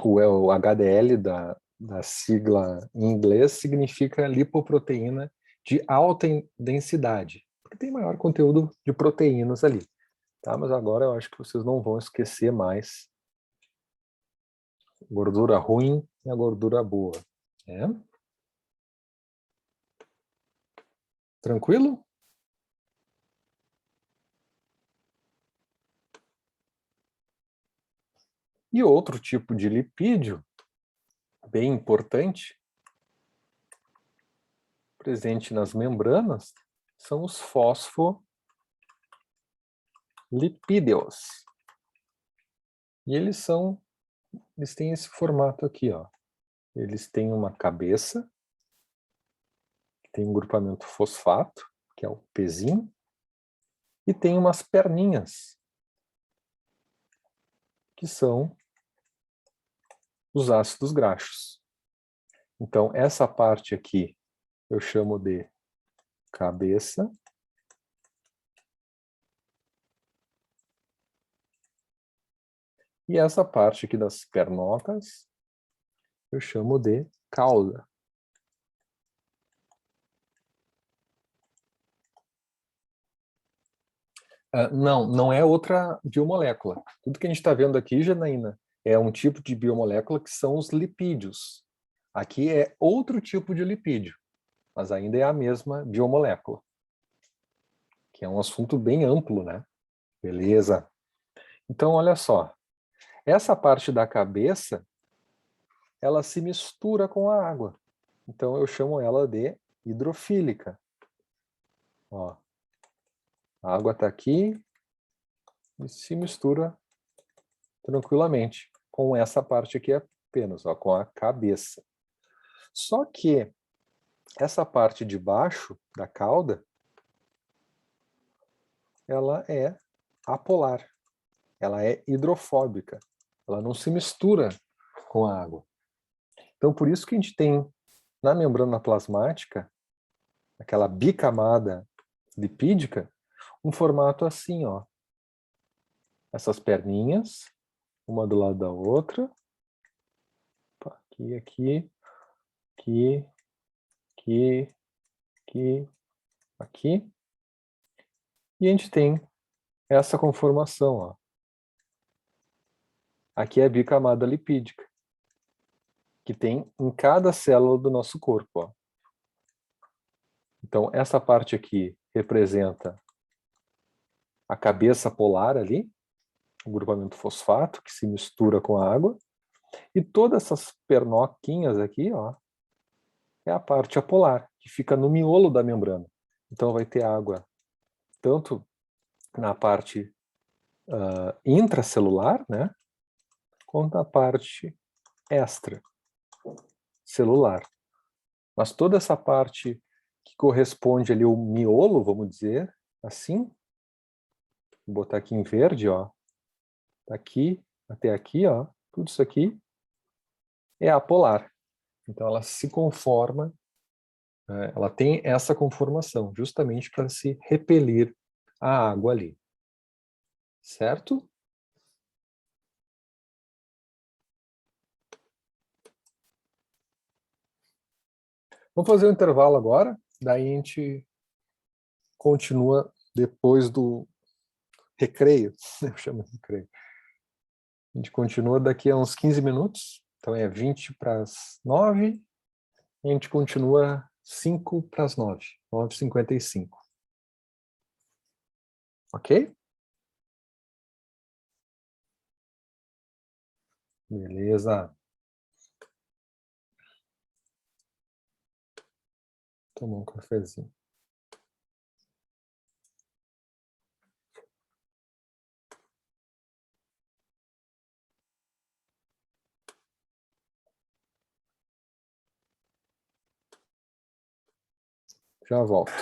o HDL da sigla em inglês significa lipoproteína de alta densidade, porque tem maior conteúdo de proteínas ali. Tá? Mas agora eu acho que vocês não vão esquecer mais gordura ruim e a gordura boa. É? Tranquilo? E outro tipo de lipídio, bem importante, presente nas membranas, são os fosfolipídios. E eles têm esse formato aqui, ó. Eles têm uma cabeça, que tem um grupamento fosfato, que é o pezinho, e tem umas perninhas, que são os ácidos graxos. Então, essa parte aqui eu chamo de cabeça. E essa parte aqui das pernocas eu chamo de cauda. Não é outra biomolécula. Tudo que a gente está vendo aqui, Janaína, é um tipo de biomolécula que são os lipídios. Aqui é outro tipo de lipídio, mas ainda é a mesma biomolécula, que é um assunto bem amplo, né? Beleza. Então, olha só. Essa parte da cabeça, ela se mistura com a água. Então, eu chamo ela de hidrofílica. Ó, a água está aqui e se mistura tranquilamente com essa parte aqui apenas, ó, com a cabeça. Só que essa parte de baixo da cauda, ela é apolar, ela é hidrofóbica, ela não se mistura com a água. Então, por isso que a gente tem na membrana plasmática, aquela bicamada lipídica, um formato assim, ó. Essas perninhas, uma do lado da outra. Aqui, aqui, aqui, aqui, aqui, aqui. E a gente tem essa conformação, ó. Aqui é a bicamada lipídica, que tem em cada célula do nosso corpo, ó. Então, essa parte aqui representa a cabeça polar ali, o grupamento fosfato, que se mistura com a água. E todas essas pernoquinhas aqui, ó, é a parte apolar, que fica no miolo da membrana. Então vai ter água tanto na parte intracelular, né, quanto na parte extracelular. Mas toda essa parte que corresponde ali ao miolo, vamos dizer assim, vou botar aqui em verde, ó, daqui até aqui, ó, tudo isso aqui é apolar. Então ela se conforma, ela tem essa conformação, justamente para se repelir a água ali. Certo? Vamos fazer um intervalo agora, daí a gente continua depois do recreio, eu chamo de recreio. A gente continua daqui a uns 15 minutos, então é 20 para as 9, e a gente continua 5 para as 9, 9h55. Ok? Beleza. Tomar um cafezinho. Já volto.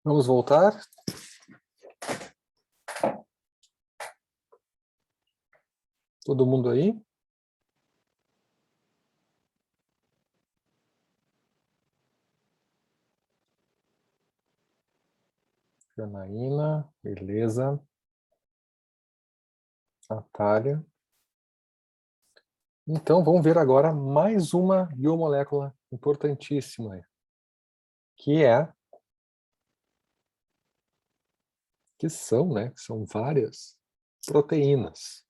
Vamos voltar? Todo mundo aí? Janaína, beleza. Natália. Então, vamos ver agora mais uma biomolécula importantíssima, que são várias proteínas.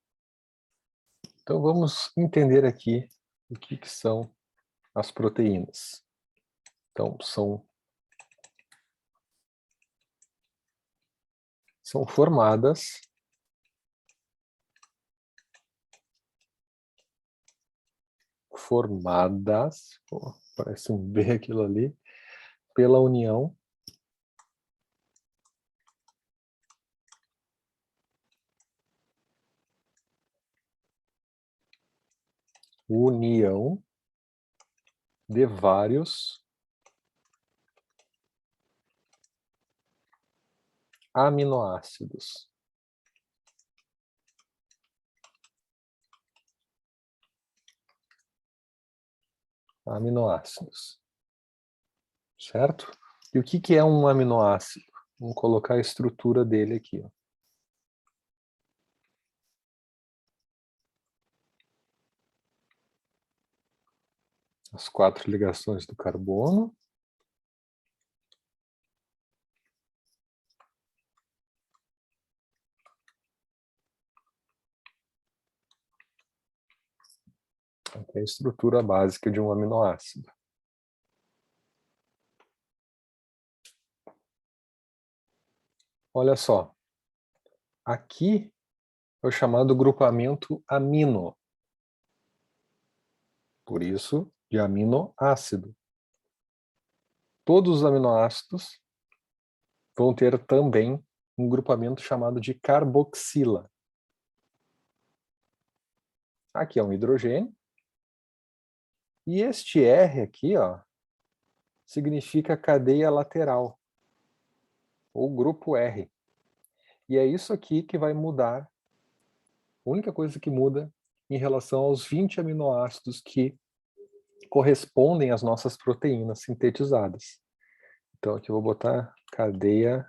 Então, vamos entender aqui o que são as proteínas. Então, são formadas parece um B aquilo ali, pela união de vários aminoácidos. Certo? E o que é um aminoácido? Vamos colocar a estrutura dele aqui. Ó. As 4 ligações do carbono. Aqui é a estrutura básica de um aminoácido. Olha só. Aqui é o chamado grupamento amino. Por isso, de aminoácido. Todos os aminoácidos vão ter também um grupamento chamado de carboxila. Aqui é um hidrogênio. E este R aqui, ó, significa cadeia lateral, ou grupo R. E é isso aqui que vai mudar, a única coisa que muda em relação aos 20 aminoácidos que correspondem às nossas proteínas sintetizadas. Então aqui eu vou botar cadeia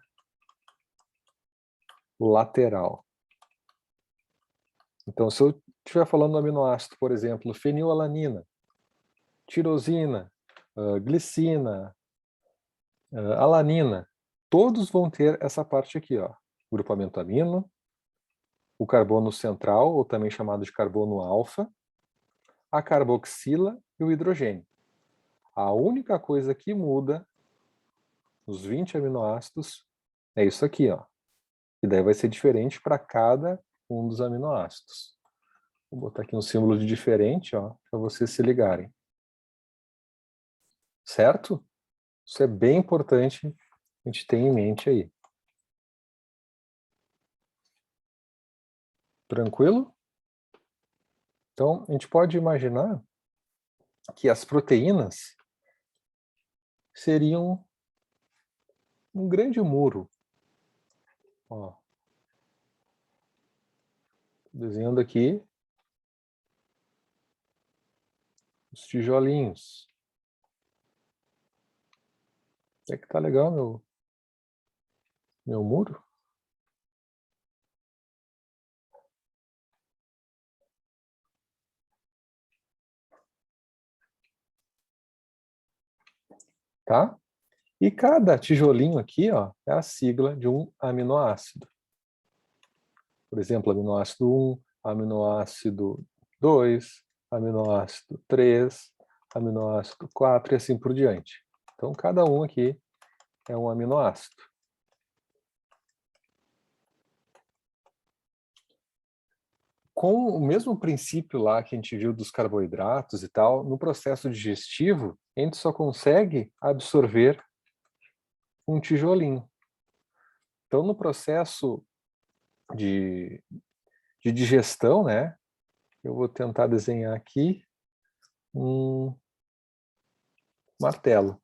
lateral. Então se eu estiver falando do aminoácido, por exemplo, fenilalanina, tirosina, glicina, alanina, todos vão ter essa parte aqui, ó, grupamento amino, o carbono central, ou também chamado de carbono alfa, a carboxila e o hidrogênio. A única coisa que muda nos 20 aminoácidos é isso aqui, ó. E daí vai ser diferente para cada um dos aminoácidos. Vou botar aqui um símbolo de diferente, ó, para vocês se ligarem. Certo? Isso é bem importante a gente ter em mente aí. Tranquilo? Então, a gente pode imaginar que as proteínas seriam um grande muro. Ó, desenhando aqui os tijolinhos. É que tá legal meu muro. Tá? E cada tijolinho aqui, ó, é a sigla de um aminoácido. Por exemplo, aminoácido 1, aminoácido 2, aminoácido 3, aminoácido 4 e assim por diante. Então, cada um aqui é um aminoácido. Com o mesmo princípio lá que a gente viu dos carboidratos e tal, no processo digestivo, a gente só consegue absorver um tijolinho. Então, no processo de digestão, né, eu vou tentar desenhar aqui um martelo,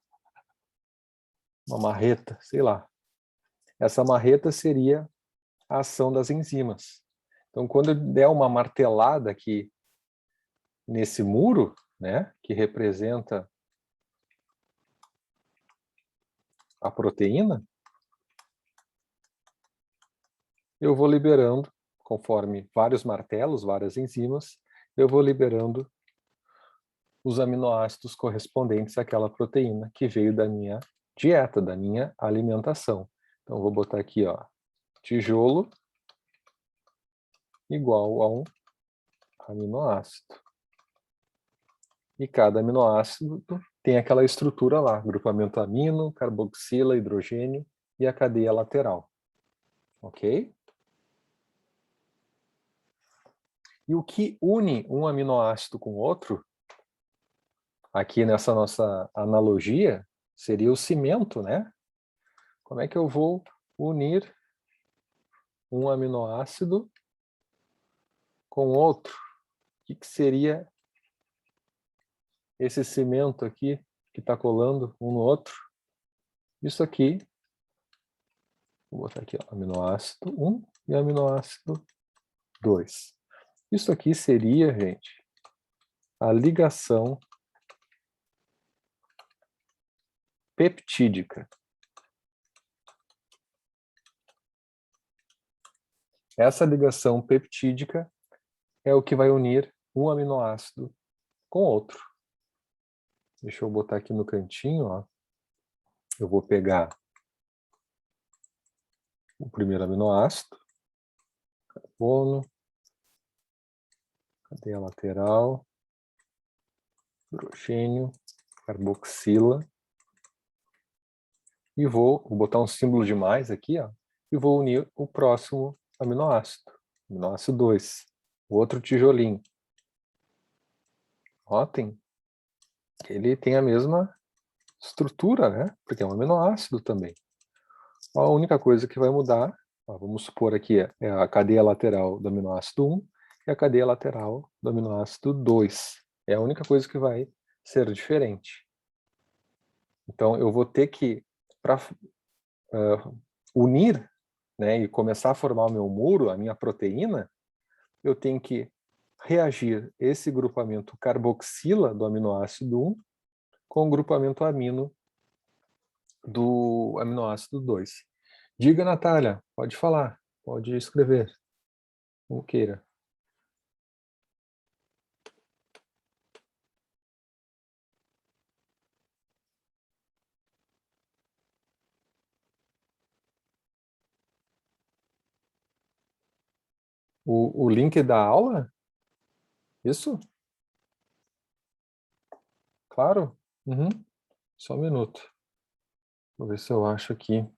uma marreta, sei lá. Essa marreta seria a ação das enzimas. Então, quando eu der uma martelada aqui nesse muro, né, que representa a proteína, eu vou liberando, conforme vários martelos, várias enzimas, eu vou liberando os aminoácidos correspondentes àquela proteína que veio da minha dieta, da minha alimentação. Então, eu vou botar aqui, ó, tijolo igual a um aminoácido. E cada aminoácido tem aquela estrutura lá, grupamento amino, carboxila, hidrogênio e a cadeia lateral. Ok? E o que une um aminoácido com o outro, aqui nessa nossa analogia, seria o cimento, né? Como é que eu vou unir um aminoácido com outro? O que seria esse cimento aqui que está colando um no outro? Isso aqui, vou botar aqui, ó, aminoácido 1 e aminoácido 2. Isso aqui seria, gente, a ligação peptídica. Essa ligação peptídica é o que vai unir um aminoácido com outro. Deixa eu botar aqui no cantinho, ó. Eu vou pegar o primeiro aminoácido, carbono, cadeia lateral, hidrogênio, carboxila, e vou botar um símbolo de mais aqui, ó, e vou unir o próximo aminoácido 2, o outro tijolinho. Notem que ele tem a mesma estrutura, né? Porque é um aminoácido também. A única coisa que vai mudar, ó, vamos supor aqui, é a cadeia lateral do aminoácido 1 e a cadeia lateral do aminoácido 2. É a única coisa que vai ser diferente. Então, eu vou ter que, para unir, né, e começar a formar o meu muro, a minha proteína, eu tenho que reagir esse grupamento carboxila do aminoácido 1 com o grupamento amino do aminoácido 2. Diga, Natália, pode falar, pode escrever, como queira. O link da aula? Isso? Claro? Uhum. Só um minuto. Vou ver se eu acho aqui.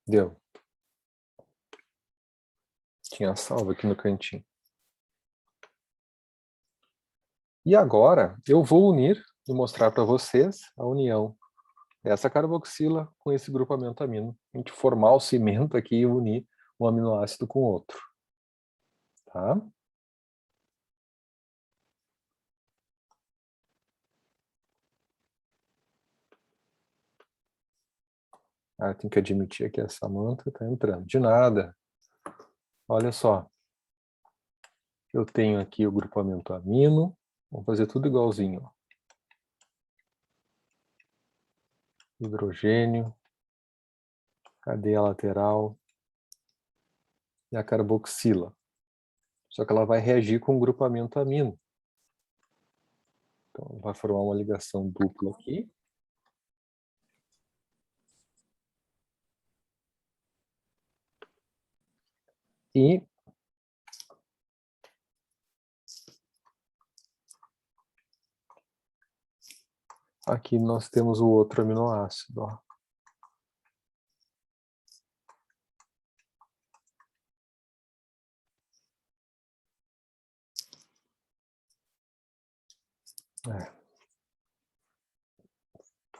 Deu. Tinha salvo aqui no cantinho. E agora eu vou unir e mostrar para vocês a união dessa carboxila com esse grupamento amino. A gente formar o cimento aqui e unir um aminoácido com outro. Tá? Ah, tem que admitir que a Samantha está entrando. De nada. Olha só. Eu tenho aqui o grupamento amino. Vamos fazer tudo igualzinho. Ó. Hidrogênio, cadeia lateral e a carboxila. Só que ela vai reagir com o grupamento amino. Então, vai formar uma ligação dupla aqui. E aqui nós temos o outro aminoácido. Ó.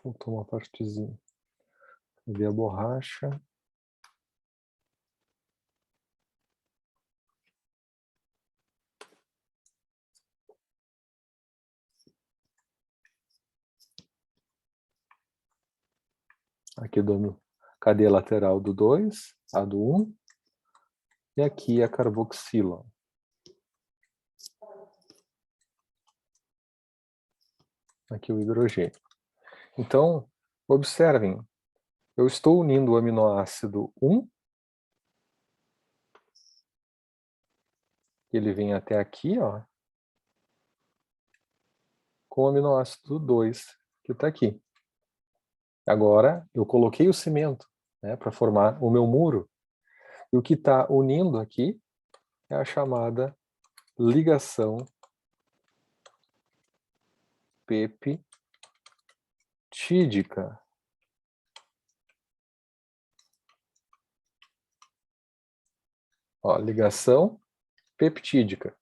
Faltou uma partezinha. Cadê a borracha? Aqui dando cadeia lateral do 2, a do 1. E aqui a carboxila. Aqui o hidrogênio. Então, observem, eu estou unindo o aminoácido 1, ele vem até aqui, ó, com o aminoácido 2, que está aqui. Agora, eu coloquei o cimento, né, para formar o meu muro. E o que está unindo aqui é a chamada ligação peptídica. Ó, ligação peptídica.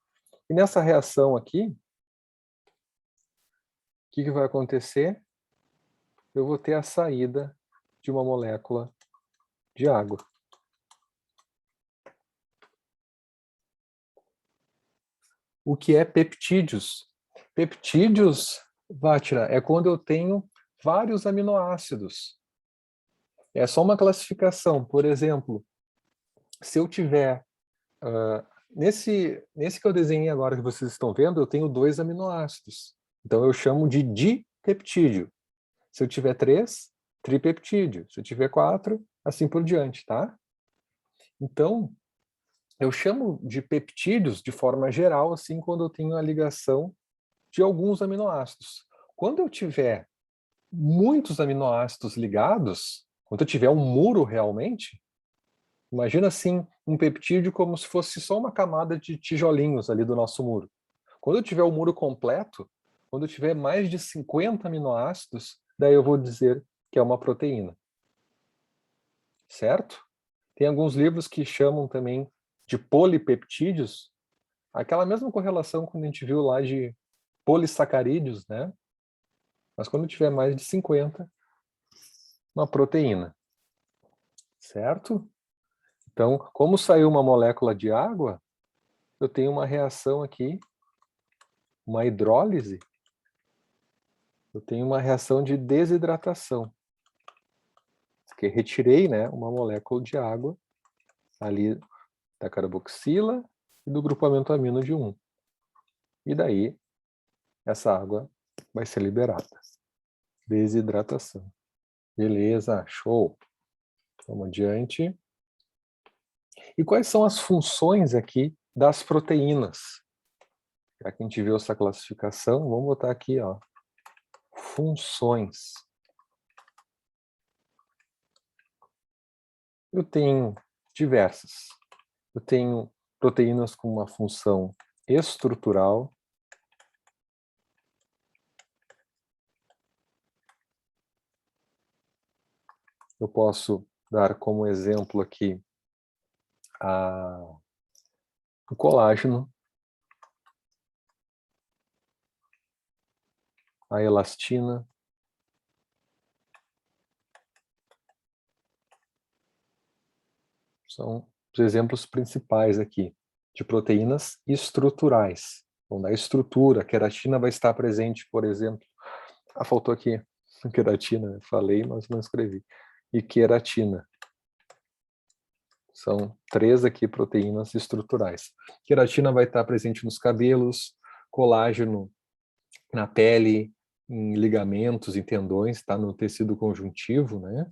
E nessa reação aqui, o que vai acontecer? Eu vou ter a saída de uma molécula de água. O que é peptídeos? Peptídeos, Vátira, é quando eu tenho vários aminoácidos. É só uma classificação. Por exemplo, se eu tiver... nesse que eu desenhei agora, que vocês estão vendo, eu tenho 2 aminoácidos. Então eu chamo de dipeptídeo. Se eu tiver 3, tripeptídeo. Se eu tiver 4, assim por diante, tá? Então, eu chamo de peptídeos de forma geral, assim, quando eu tenho a ligação de alguns aminoácidos. Quando eu tiver muitos aminoácidos ligados, quando eu tiver um muro realmente, imagina assim um peptídeo como se fosse só uma camada de tijolinhos ali do nosso muro. Quando eu tiver o muro completo, quando eu tiver mais de 50 aminoácidos, daí eu vou dizer que é uma proteína. Certo? Tem alguns livros que chamam também de polipeptídeos, aquela mesma correlação que a gente viu lá de polissacarídeos, né? Mas quando tiver mais de 50, uma proteína. Certo? Então, como saiu uma molécula de água, eu tenho uma reação aqui, uma hidrólise, eu tenho uma reação de desidratação. Porque retirei, né, uma molécula de água ali da carboxila e do grupamento amino de 1. E daí, essa água vai ser liberada. Desidratação. Beleza, show. Vamos adiante. E quais são as funções aqui das proteínas? Já que a gente viu essa classificação, vamos botar aqui, ó, funções. Eu tenho diversas. Eu tenho proteínas com uma função estrutural. Eu posso dar como exemplo aqui o colágeno, a elastina, são os exemplos principais aqui de proteínas estruturais. Vão dar estrutura, a queratina vai estar presente, por exemplo. Faltou aqui queratina, falei, mas não escrevi. E queratina. São 3 aqui proteínas estruturais. Queratina vai estar presente nos cabelos, colágeno na pele, em ligamentos, em tendões, está no tecido conjuntivo, né?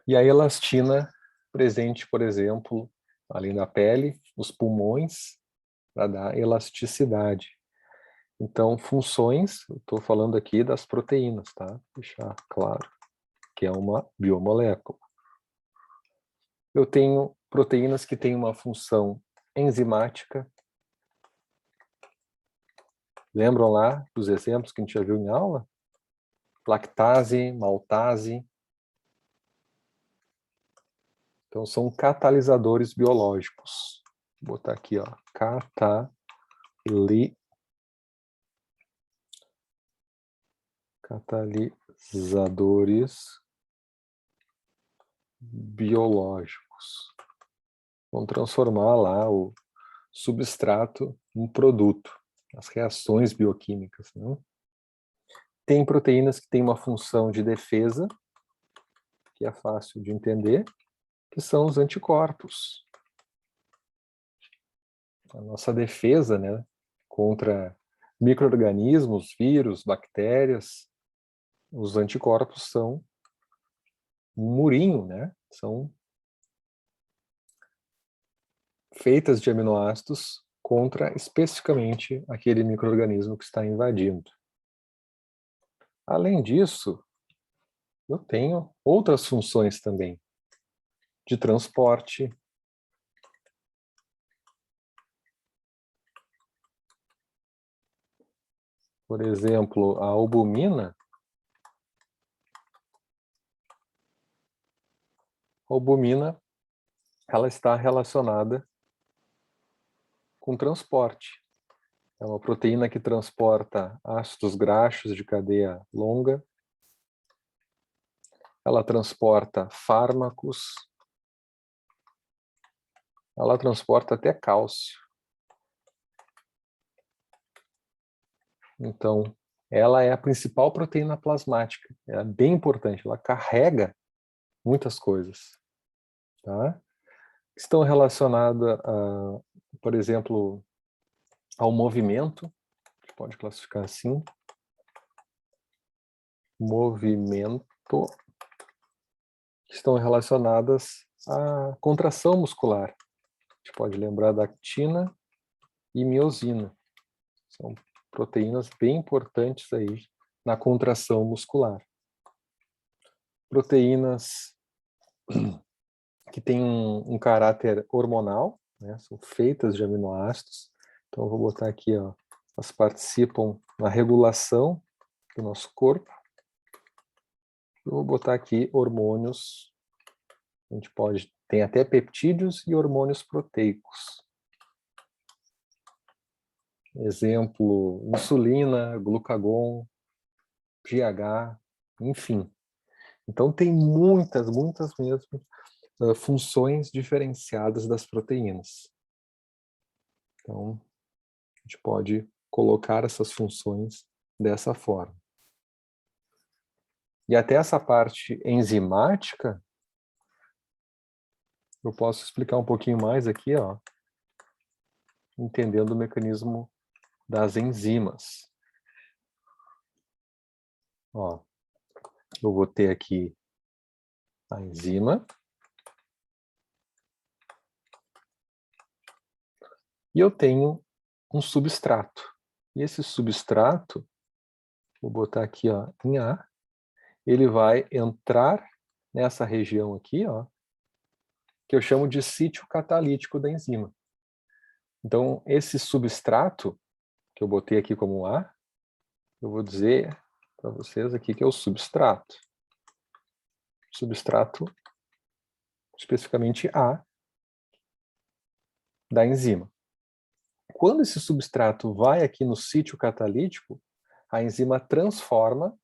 E a elastina presente, por exemplo, além da pele, nos pulmões, para dar elasticidade. Então, funções, eu estou falando aqui das proteínas, tá? Deixar claro que é uma biomolécula. Eu tenho proteínas que têm uma função enzimática. Lembram lá dos exemplos que a gente já viu em aula? Lactase, maltase. Então, são catalisadores biológicos. Vou botar aqui, ó, catalisadores catalisadores biológicos. Vão transformar lá o substrato em produto, as reações bioquímicas, né? Tem proteínas que têm uma função de defesa, que é fácil de entender, que são os anticorpos. A nossa defesa, né, contra micro-organismos, vírus, bactérias, os anticorpos são um murinho, né? São feitas de aminoácidos contra especificamente aquele micro-organismo que está invadindo. Além disso, eu tenho outras funções também, de transporte. Por exemplo, a albumina. A albumina, ela está relacionada com transporte. É uma proteína que transporta ácidos graxos de cadeia longa. Ela transporta fármacos. Ela transporta até cálcio. Então, ela é a principal proteína plasmática. É bem importante. Ela carrega muitas coisas, tá? Estão relacionadas, por exemplo, ao movimento. A gente pode classificar assim. Movimento. Estão relacionadas à contração muscular. A gente pode lembrar da actina e miosina. São proteínas bem importantes aí na contração muscular. Proteínas que têm um caráter hormonal, né? São feitas de aminoácidos. Então, eu vou botar aqui, ó, elas participam na regulação do nosso corpo. Eu vou botar aqui hormônios. A gente tem até peptídeos e hormônios proteicos. Exemplo, insulina, glucagon, GH, enfim. Então, tem muitas mesmo funções diferenciadas das proteínas. Então, a gente pode colocar essas funções dessa forma. E até essa parte enzimática, eu posso explicar um pouquinho mais aqui, ó, entendendo o mecanismo das enzimas. Ó, eu vou ter aqui a enzima. E eu tenho um substrato. E esse substrato, vou botar aqui, ó, em A, ele vai entrar nessa região aqui, ó, que eu chamo de sítio catalítico da enzima. Então, esse substrato, que eu botei aqui como A, eu vou dizer para vocês aqui que é o substrato. Substrato, especificamente A, da enzima. Quando esse substrato vai aqui no sítio catalítico, a enzima transforma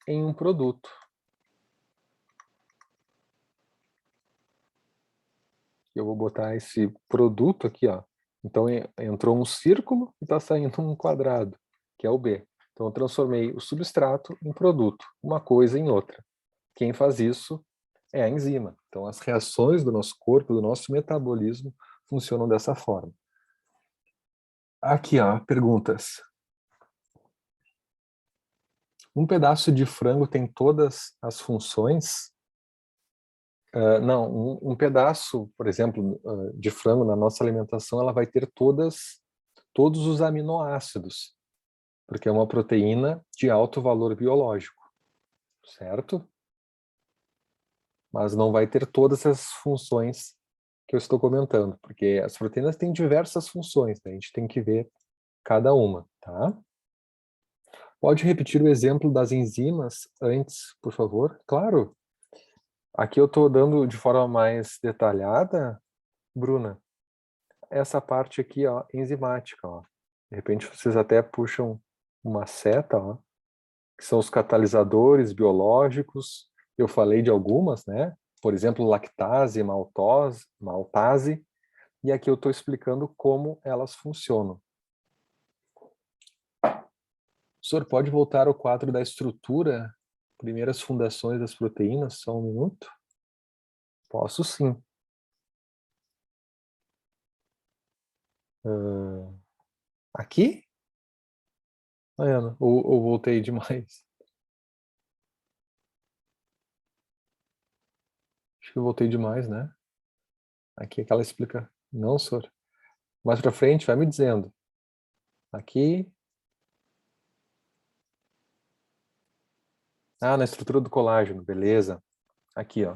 em um produto. Eu vou botar esse produto aqui, ó. Então, entrou um círculo e está saindo um quadrado, que é o B. Então, eu transformei o substrato em produto, uma coisa em outra. Quem faz isso é a enzima. Então, as reações do nosso corpo, do nosso metabolismo, funcionam dessa forma. Aqui, ó, perguntas. Um pedaço de frango tem todas as funções? Não, um pedaço, por exemplo, de frango na nossa alimentação, ela vai ter todos os aminoácidos, porque é uma proteína de alto valor biológico, certo? Mas não vai ter todas as funções que eu estou comentando, porque as proteínas têm diversas funções, né? A gente tem que ver cada uma, tá? Pode repetir o exemplo das enzimas antes, por favor? Claro. Aqui eu estou dando de forma mais detalhada, Bruna, essa parte aqui, ó, enzimática, ó. De repente vocês até puxam uma seta, ó, que são os catalisadores biológicos. Eu falei de algumas, né? Por exemplo, lactase, maltase, e aqui eu estou explicando como elas funcionam. O senhor pode voltar ao quadro da estrutura, primeiras fundações das proteínas, só um minuto? Posso sim. Aqui? Ana, ou voltei demais? Acho que eu voltei demais, né? Aqui é que ela explica. Não, senhor. Mais para frente, vai me dizendo. Aqui. Ah, na estrutura do colágeno, beleza. Aqui, ó.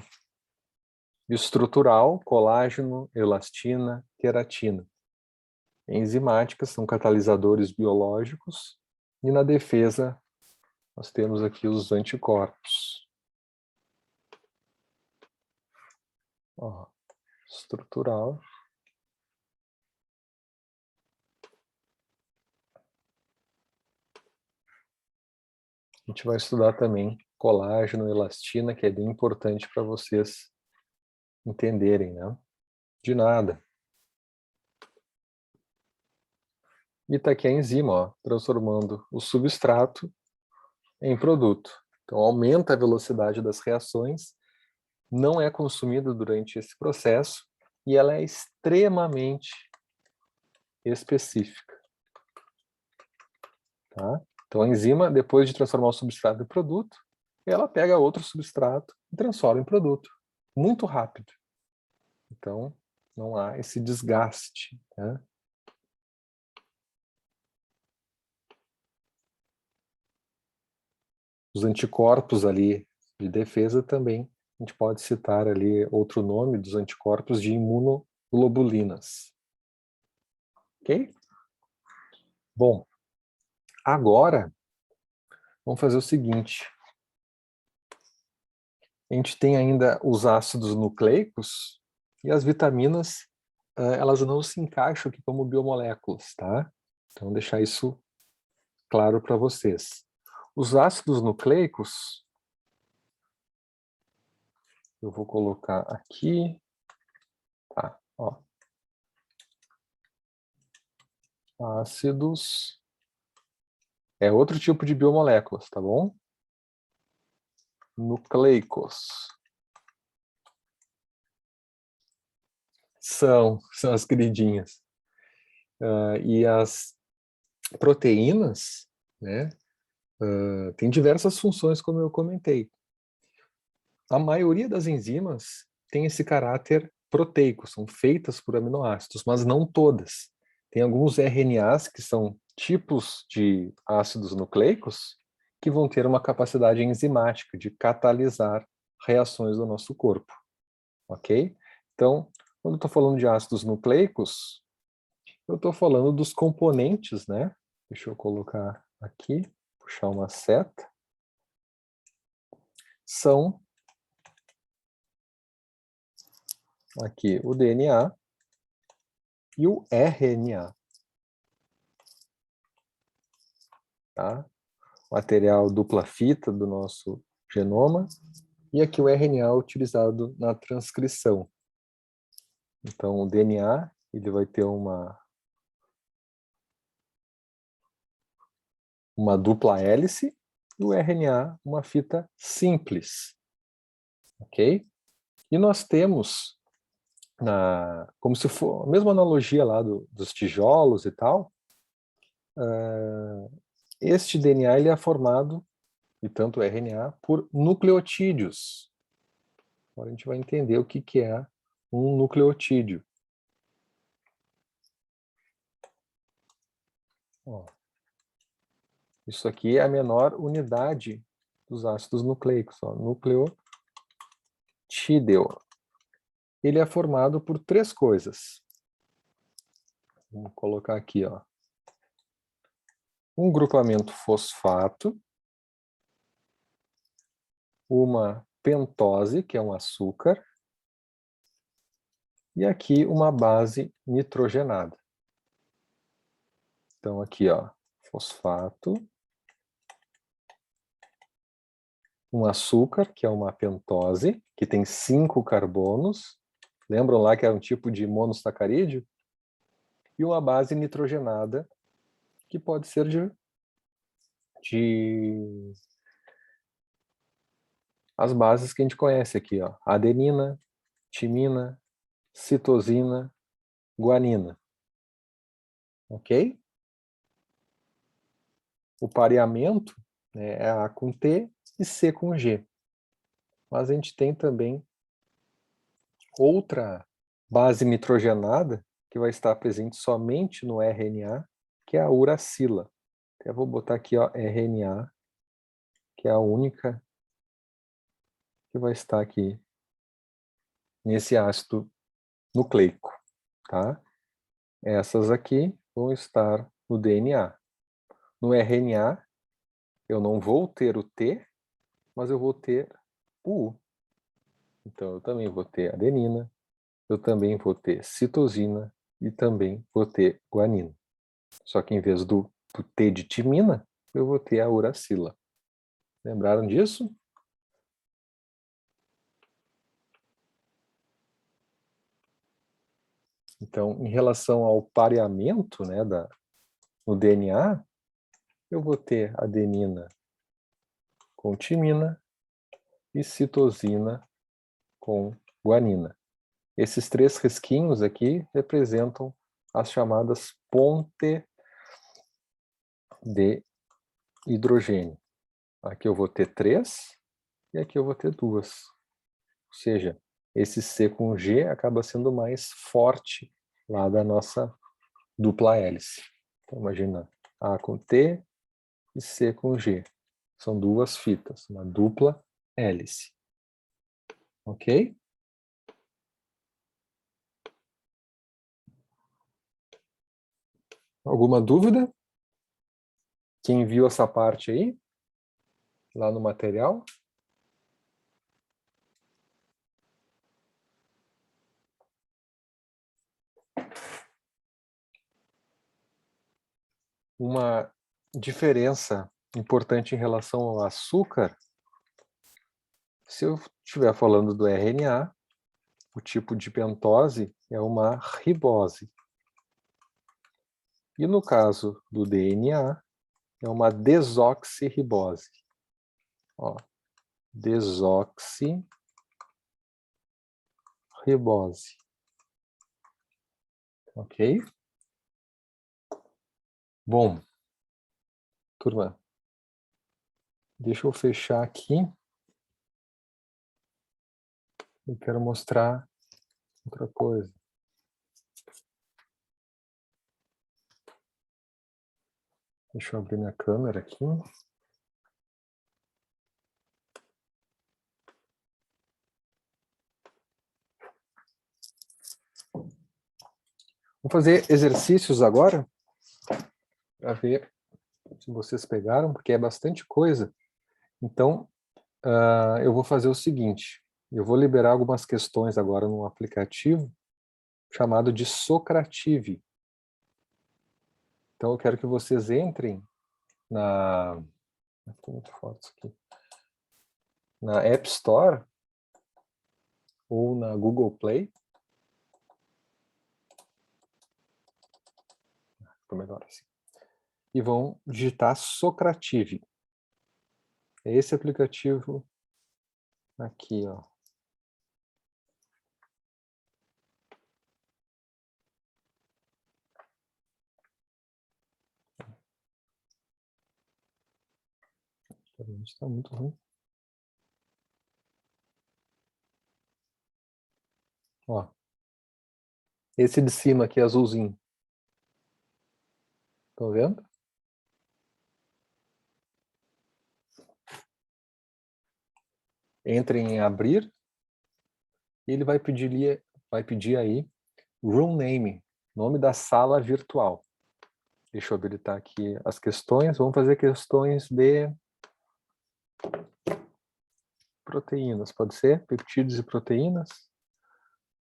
Estrutural, colágeno, elastina, queratina. Enzimáticas são catalisadores biológicos. E na defesa, nós temos aqui os anticorpos. Ó, estrutural. A gente vai estudar também colágeno, elastina, que é bem importante para vocês entenderem, né? De nada. E tá aqui a enzima, ó, transformando o substrato em produto. Então aumenta a velocidade das reações, não é consumida durante esse processo e ela é extremamente específica. Tá? Então a enzima, depois de transformar o substrato em produto, ela pega outro substrato e transforma em produto. Muito rápido. Então não há esse desgaste, né? Os anticorpos ali de defesa também, a gente pode citar ali outro nome dos anticorpos de imunoglobulinas. Ok? Bom, agora vamos fazer o seguinte. A gente tem ainda os ácidos nucleicos e as vitaminas, elas não se encaixam aqui como biomoléculas, tá? Então, deixar isso claro para vocês. Os ácidos nucleicos, eu vou colocar aqui, tá, ó. Ácidos é outro tipo de biomoléculas, tá bom? Nucleicos. São as queridinhas. E as proteínas, né, tem diversas funções, como eu comentei. A maioria das enzimas tem esse caráter proteico, são feitas por aminoácidos, mas não todas. Tem alguns RNAs, que são tipos de ácidos nucleicos, que vão ter uma capacidade enzimática de catalisar reações do nosso corpo. Ok? Então, quando eu estou falando de ácidos nucleicos, eu estou falando dos componentes, né? Deixa eu colocar aqui, puxar uma seta. São aqui o DNA e o RNA. Tá? Material dupla fita do nosso genoma. E aqui o RNA utilizado na transcrição. Então, o DNA ele vai ter uma dupla hélice e o RNA uma fita simples. Ok? E nós temos, como se for a mesma analogia lá dos tijolos e tal, este DNA ele é formado, e tanto o RNA, por nucleotídeos. Agora a gente vai entender o que é um nucleotídeo. Ó, isso aqui é a menor unidade dos ácidos nucleicos, ó, nucleotídeo. Ele é formado por três coisas. Vamos colocar aqui, ó. Um grupamento fosfato, uma pentose, que é um açúcar, e aqui uma base nitrogenada. Então aqui, ó, fosfato, um açúcar, que é uma pentose, que tem 5 carbonos. Lembram lá que é um tipo de monossacarídeo? E uma base nitrogenada, que pode ser de as bases que a gente conhece aqui, ó, adenina, timina, citosina, guanina. Ok? O pareamento, né, é A com T e C com G. Mas a gente tem também outra base nitrogenada que vai estar presente somente no RNA, que é a uracila. Até vou botar aqui, ó, RNA, que é a única que vai estar aqui nesse ácido nucleico, tá? Essas aqui vão estar no DNA. No RNA, eu não vou ter o T, mas eu vou ter o U. Então, eu também vou ter adenina, eu também vou ter citosina e também vou ter guanina. Só que em vez do T de timina, eu vou ter a uracila. Lembraram disso? Então, em relação ao pareamento, né, no DNA, eu vou ter adenina com timina e citosina com guanina. Esses 3 risquinhos aqui representam as chamadas ponte de hidrogênio. Aqui eu vou ter 3 e aqui eu vou ter 2. Ou seja, esse C com G acaba sendo mais forte lá da nossa dupla hélice. Então, imagina A com T e C com G. São 2 fitas, uma dupla hélice. Ok? Alguma dúvida? Quem viu essa parte aí? Lá no material? Uma diferença importante em relação ao açúcar, se eu estiver falando do RNA, o tipo de pentose é uma ribose. E no caso do DNA, é uma desoxirribose. Ó, desoxirribose. Ok? Bom, turma, deixa eu fechar aqui. Eu quero mostrar outra coisa. Deixa eu abrir minha câmera aqui. Vou fazer exercícios agora, para ver se vocês pegaram, porque é bastante coisa. Então, eu vou fazer o seguinte, eu vou liberar algumas questões agora num aplicativo chamado de Socrative. Então, eu quero que vocês entrem na... Estou muito forte isso aqui. Na App Store ou na Google Play. Ficou melhor assim. E vão digitar Socrative. É esse aplicativo aqui, ó. Está muito ruim. Ó. Esse de cima aqui, azulzinho. Estão vendo? Entrem em abrir. E ele vai pedir aí room name, nome da sala virtual. Deixa eu habilitar aqui as questões. Vamos fazer questões de proteínas, pode ser? Peptídeos e proteínas?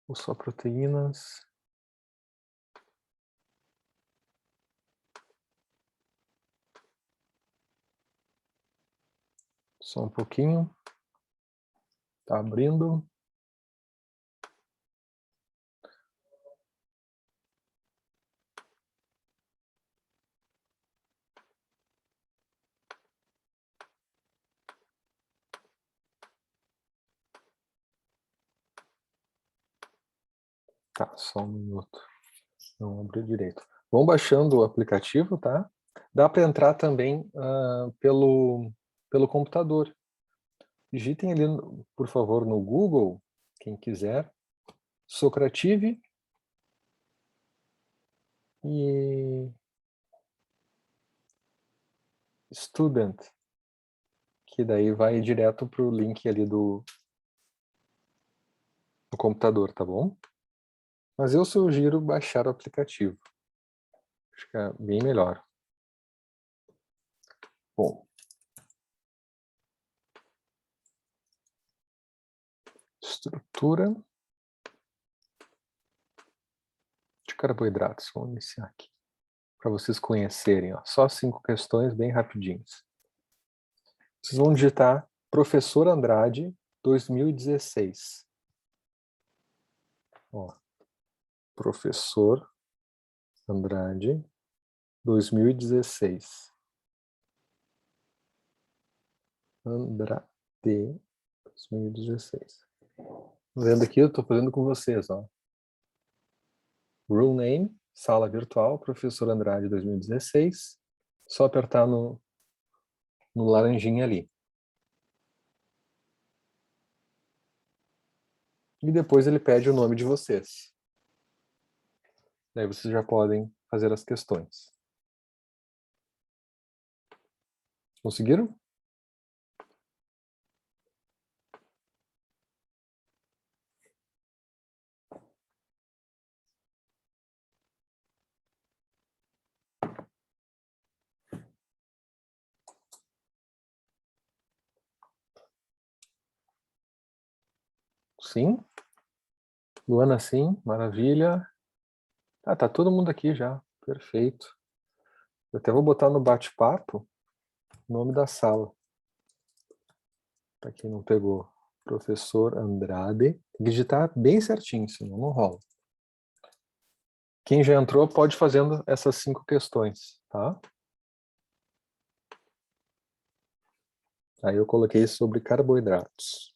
Ou só proteínas? Só um pouquinho. Tá abrindo. Tá, só um minuto. Não abriu direito. Vão baixando o aplicativo, tá? Dá para entrar também pelo computador. Digitem ali, por favor, no Google, quem quiser, Socrative e Student, que daí vai direto para o link ali do computador, tá bom? Mas eu sugiro baixar o aplicativo. Acho que é bem melhor. Bom. Estrutura de carboidratos. Vamos iniciar aqui. Para vocês conhecerem, ó. Só 5 questões bem rapidinhas. Vocês vão digitar Professor Andrade 2016. Ó, Professor Andrade 2016. Andrade 2016. Vendo aqui, eu estou fazendo com vocês, ó. Room name, sala virtual, Professor Andrade 2016. Só apertar no laranjinha ali. E depois ele pede o nome de vocês. Daí vocês já podem fazer as questões. Conseguiram? Sim? Luana, sim. Maravilha. Ah, tá todo mundo aqui já. Perfeito. Eu até vou botar no bate-papo o nome da sala. Para quem não pegou. Professor Andrade. Tem que digitar bem certinho, senão não rola. Quem já entrou pode ir fazendo essas 5 questões, tá? Aí eu coloquei sobre carboidratos.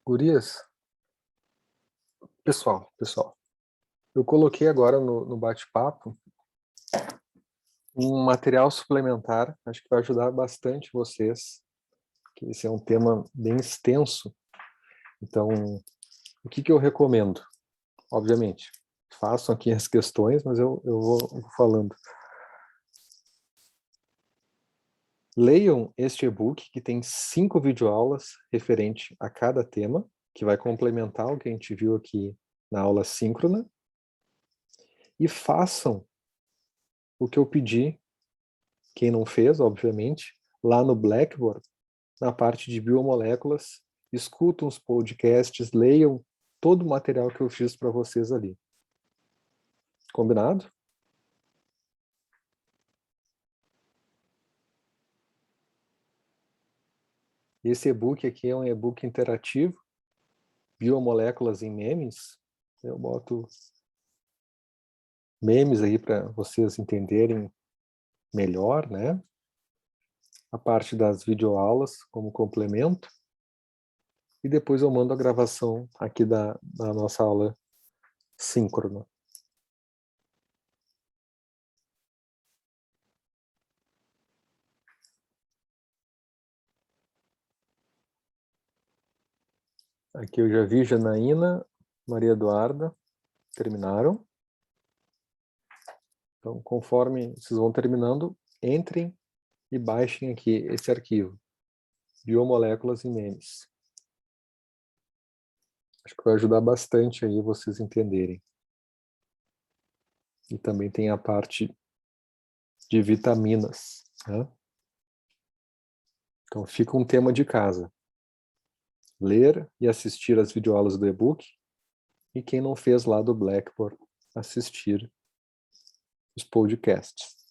Gurias, pessoal, eu coloquei agora no bate-papo um material suplementar, acho que vai ajudar bastante vocês, que esse é um tema bem extenso. Então, o que eu recomendo? Obviamente, façam aqui as questões, mas eu vou falando. Leiam este e-book, que tem 5 videoaulas referente a cada tema, que vai complementar o que a gente viu aqui na aula síncrona. E façam o que eu pedi, quem não fez, obviamente, lá no Blackboard, na parte de biomoléculas, escutam os podcasts, leiam todo o material que eu fiz para vocês ali. Combinado? Esse e-book aqui é um e-book interativo, biomoléculas em memes. Eu boto memes aí para vocês entenderem melhor, né? A parte das videoaulas como complemento. e depois eu mando a gravação aqui da nossa aula síncrona. Aqui eu já vi Janaína, Maria Eduarda, terminaram. Então, conforme vocês vão terminando, entrem e baixem aqui esse arquivo, biomoléculas e memes. Acho que vai ajudar bastante aí vocês entenderem. E também tem a parte de vitaminas, né? Então fica um tema de casa. Ler e assistir as videoaulas do e-book, e quem não fez lá do Blackboard, assistir os podcasts.